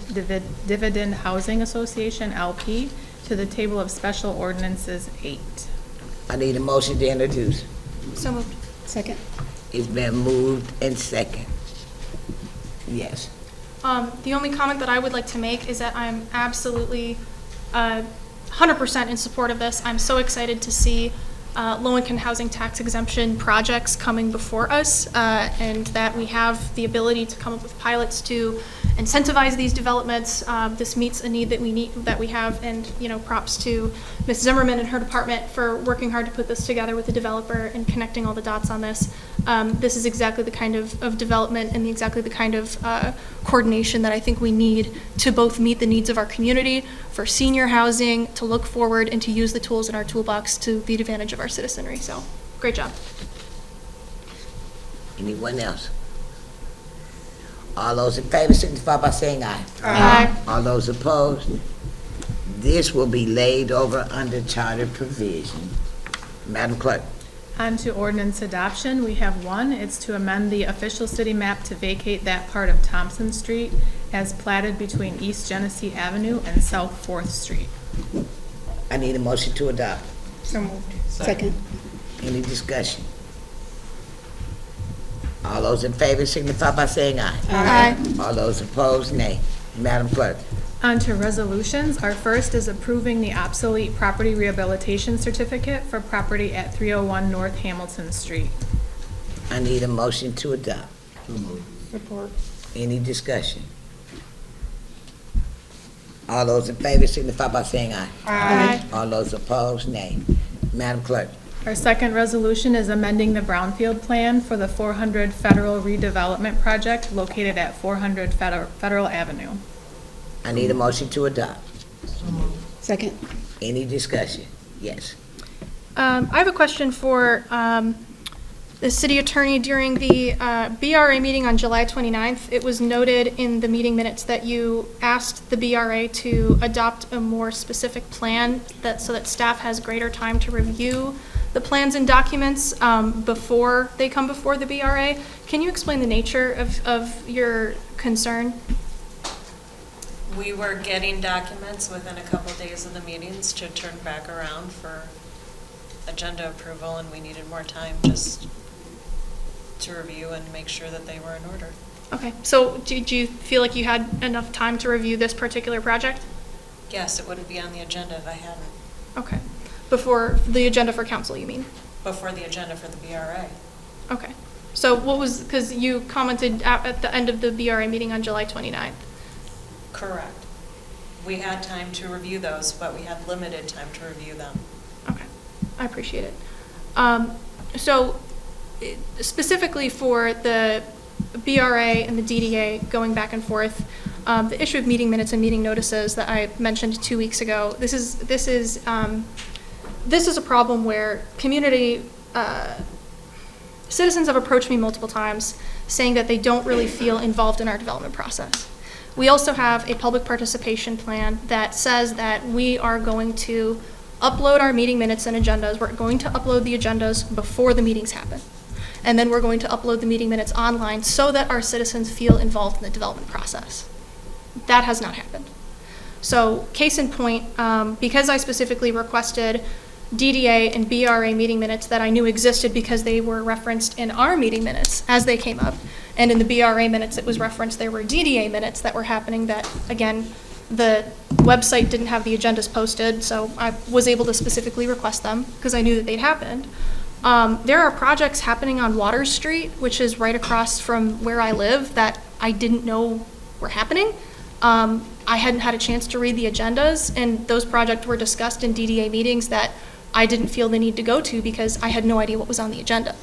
Dividend Housing Association, LP, to the table of special ordinances 8. I need a motion to introduce. So moved. Second. It's been moved and second. Yes. The only comment that I would like to make is that I'm absolutely 100% in support of this. I'm so excited to see low-income housing tax exemption projects coming before us, and that we have the ability to come up with pilots to incentivize these developments. This meets a need that we have, and props to Ms. Zimmerman and her department for working hard to put this together with the developer and connecting all the dots on this. This is exactly the kind of development and exactly the kind of coordination that I think we need to both meet the needs of our community, for senior housing, to look forward and to use the tools in our toolbox to the advantage of our citizenry. So, great job. Anyone else? All those in favor signify by saying aye. Aye. All those opposed? This will be laid over under charter provision. Madam Clerk? On to ordinance adoption. We have one. It's to amend the official city map to vacate that part of Thompson Street as platted between East Genesee Avenue and South 4th Street. I need a motion to adopt. So moved. Second. Any discussion? All those in favor signify by saying aye. Aye. All those opposed, nay. Madam Clerk? On to resolutions. Our first is approving the obsolete property rehabilitation certificate for property at 301 North Hamilton Street. I need a motion to adopt. Report. Any discussion? All those in favor signify by saying aye. Aye. All those opposed, nay. Madam Clerk? Our second resolution is amending the Brownfield Plan for the 400 Federal Redevelopment Project located at 400 Federal Avenue. I need a motion to adopt. Second. Any discussion? Yes. I have a question for the city attorney. During the BRA meeting on July 29th, it was noted in the meeting minutes that you asked the BRA to adopt a more specific plan so that staff has greater time to review the plans and documents before they come before the BRA. Can you explain the nature of your concern? We were getting documents within a couple days of the meetings to turn back around for agenda approval, and we needed more time just to review and make sure that they were in order. Okay, so did you feel like you had enough time to review this particular project? Yes, it wouldn't be on the agenda if I hadn't. Okay, before the agenda for council, you mean? Before the agenda for the BRA. Okay, so what was, because you commented at the end of the BRA meeting on July 29th. Correct. We had time to review those, but we had limited time to review them. Okay, I appreciate it. So specifically for the BRA and the DDA going back and forth, the issue of meeting minutes and meeting notices that I mentioned 2 weeks ago, this is a problem where community citizens have approached me multiple times saying that they don't really feel involved in our development process. We also have a public participation plan that says that we are going to upload our meeting minutes and agendas. We're going to upload the agendas before the meetings happen. And then we're going to upload the meeting minutes online so that our citizens feel involved in the development process. That has not happened. So case in point, because I specifically requested DDA and BRA meeting minutes that I knew existed because they were referenced in our meeting minutes as they came up. And in the BRA minutes it was referenced there were DDA minutes that were happening that, again, the website didn't have the agendas posted, so I was able to specifically request them because I knew that they'd happened. There are projects happening on Water Street, which is right across from where I live, that I didn't know were happening. I hadn't had a chance to read the agendas, and those projects were discussed in DDA meetings that I didn't feel the need to go to because I had no idea what was on the agenda.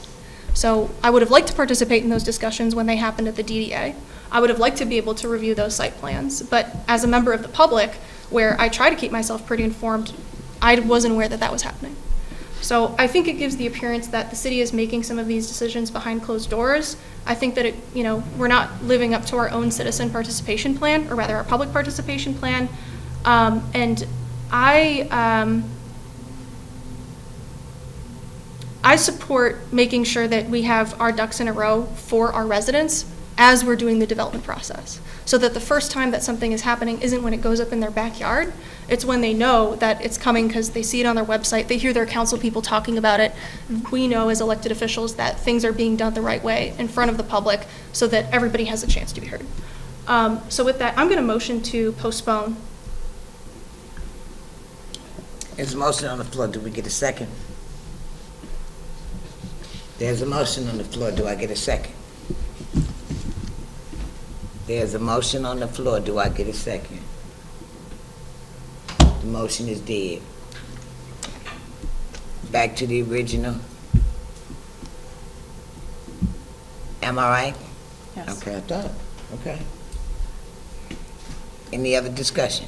So I would have liked to participate in those discussions when they happened at the DDA. I would have liked to be able to review those site plans, but as a member of the public, where I try to keep myself pretty informed, I wasn't aware that that was happening. So I think it gives the appearance that the city is making some of these decisions behind closed doors. I think that we're not living up to our own citizen participation plan, or rather our public participation plan. And I support making sure that we have our ducks in a row for our residents as we're doing the development process. So that the first time that something is happening isn't when it goes up in their backyard. It's when they know that it's coming because they see it on their website, they hear their council people talking about it. We know as elected officials that things are being done the right way in front of the public so that everybody has a chance to be heard. So with that, I'm going to motion to postpone. There's a motion on the floor. Do we get a second? There's a motion on the floor. Do I get a second? There's a motion on the floor. Do I get a second? The motion is dead. Back to the original. Am I right? Yes. Okay, I thought. Okay. Any other discussion?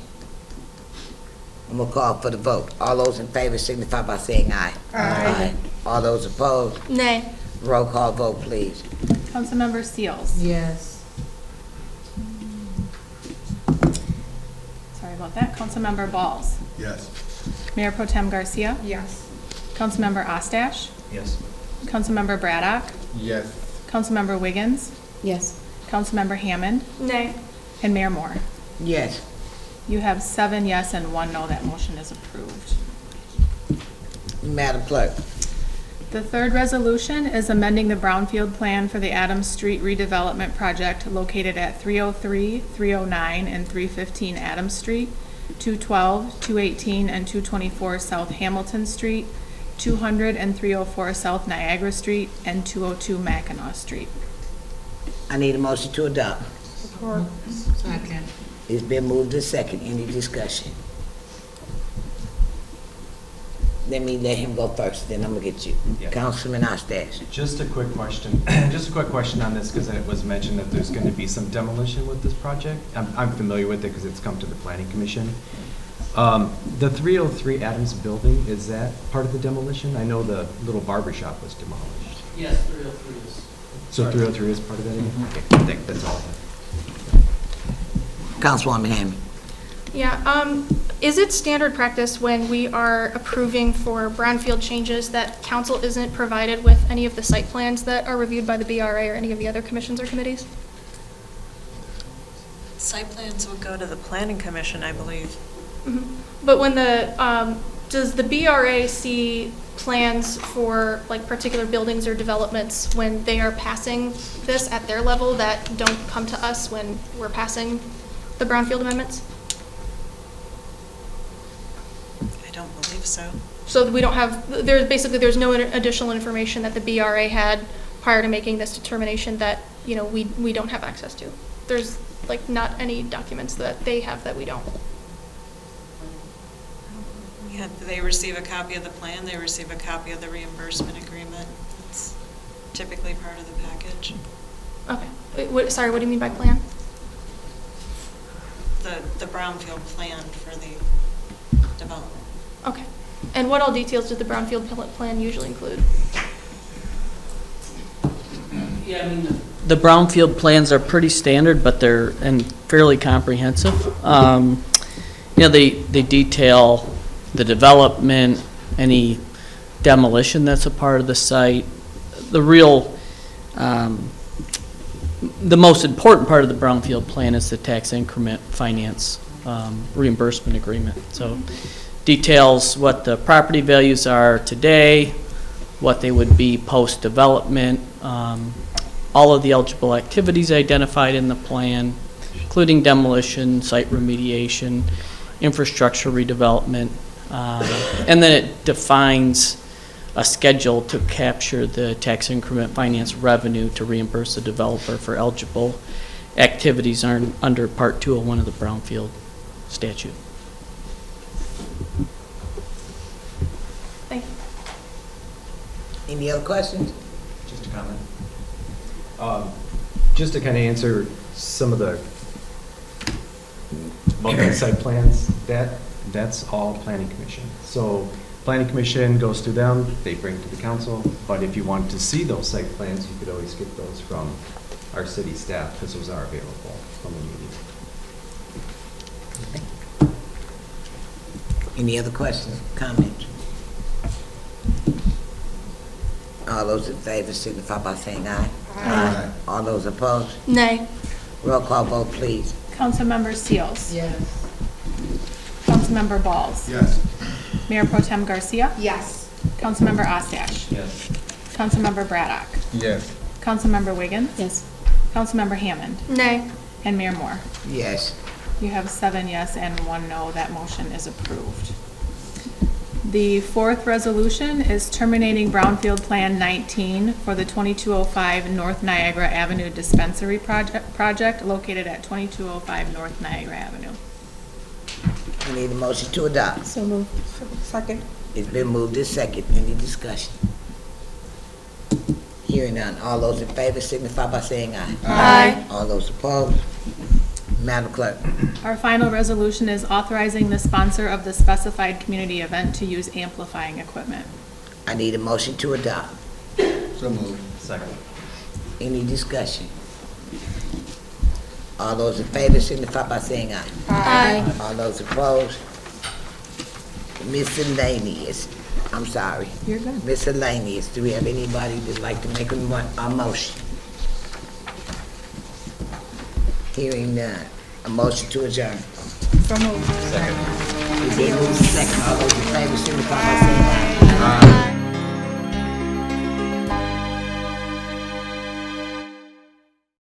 I'm gonna call for the vote. All those in favor signify by saying aye. Aye. All those opposed? Nay. Roll call vote, please. Councilmember Seals. Yes. Sorry about that. Councilmember Balls. Yes. Mayor Pro Tem Garcia. Yes. Councilmember Ostash. Yes. Councilmember Braddock. Yes. Councilmember Wiggins. Yes. Councilmember Hammond. Nay. And Mayor Moore. Yes. You have 7 yes and 1 no. That motion is approved. Madam Clerk. The third resolution is amending the Brownfield Plan for the Adams Street Redevelopment Project located at 303, 309, and 315 Adams Street, 212, 218, and 224 South Hamilton Street, 200 and 304 South Niagara Street, and 202 Mackinaw Street. I need a motion to adopt. Support. Second. It's been moved to second. Any discussion? Let him go first, then I'm gonna get you. Yeah. Councilman Ostash. Just a quick question. Just a quick question on this, because it was mentioned that there's going to be some demolition with this project. I'm familiar with it because it's come to the Planning Commission. The 303 Adams building, is that part of the demolition? I know the little barber shop was demolished. Yes, 303 is. So 303 is part of that? Okay, I think that's all I have. Councilwoman Hammond. Yeah, is it standard practice when we are approving for brownfield changes that council isn't provided with any of the site plans that are reviewed by the BRA or any of the other commissions or committees? Site plans would go to the planning commission, I believe. But when does the BRA see plans for like particular buildings or developments when they are passing this at their level that don't come to us when we're passing the brownfield amendments? I don't believe so. So we don't have, there's no additional information that the BRA had prior to making this determination that, we don't have access to. There's like not any documents that they have that we don't. Yeah, they receive a copy of the plan, they receive a copy of the reimbursement agreement. It's typically part of the package. Okay. Sorry, what do you mean by plan? The brownfield plan for the development. Okay. And what all details did the brownfield plan usually include? Yeah, I mean, the brownfield plans are pretty standard, but they're fairly comprehensive. They detail the development, any demolition that's a part of the site. The most important part of the brownfield plan is the tax increment finance reimbursement agreement. So details what the property values are today, what they would be post-development, all of the eligible activities identified in the plan, including demolition, site remediation, infrastructure redevelopment, and then it defines a schedule to capture the tax increment finance revenue to reimburse the developer for eligible activities under Part 201 of the Brownfield statute. Thank you. Any other questions? Just a comment. Just to kind of answer some of the multi-site plans, that's all Planning Commission. So Planning Commission goes through them, they bring to the council, but if you wanted to see those site plans, you could always get those from our city staff, because those are available from the meeting. Any other questions, comments? All those in favor signify by saying aye. Aye. All those opposed? Nay. Roll call vote, please. Councilmember Seals. Yes. Councilmember Balls. Yes. Mayor Pro Tem Garcia. Yes. Councilmember Ostache. Yes. Councilmember Braddock. Yes. Councilmember Wiggins. Yes. Councilmember Hammond. Nay. And Mayor Moore. Yes. You have 7 yes and 1 no. That motion is approved. The fourth resolution is terminating Brownfield Plan 19 for the 2205 North Niagara Avenue Dispensary project located at 2205 North Niagara Avenue. I need a motion to adopt. So moved. Second. It's been moved to second. Any discussion? Hearing none. All those in favor signify by saying aye. Aye. All those opposed? Madam Clerk. Our final resolution is authorizing the sponsor of the specified community event to use amplifying equipment. I need a motion to adopt. So moved. Second. Any discussion? All those in favor signify by saying aye. Aye. All those opposed? Miscellaneous. I'm sorry. You're good. Miscellaneous. Do we have anybody that'd like to make a motion? Hearing none. A motion to adjourn. So moved. It's been moved to second. All those in favor signify by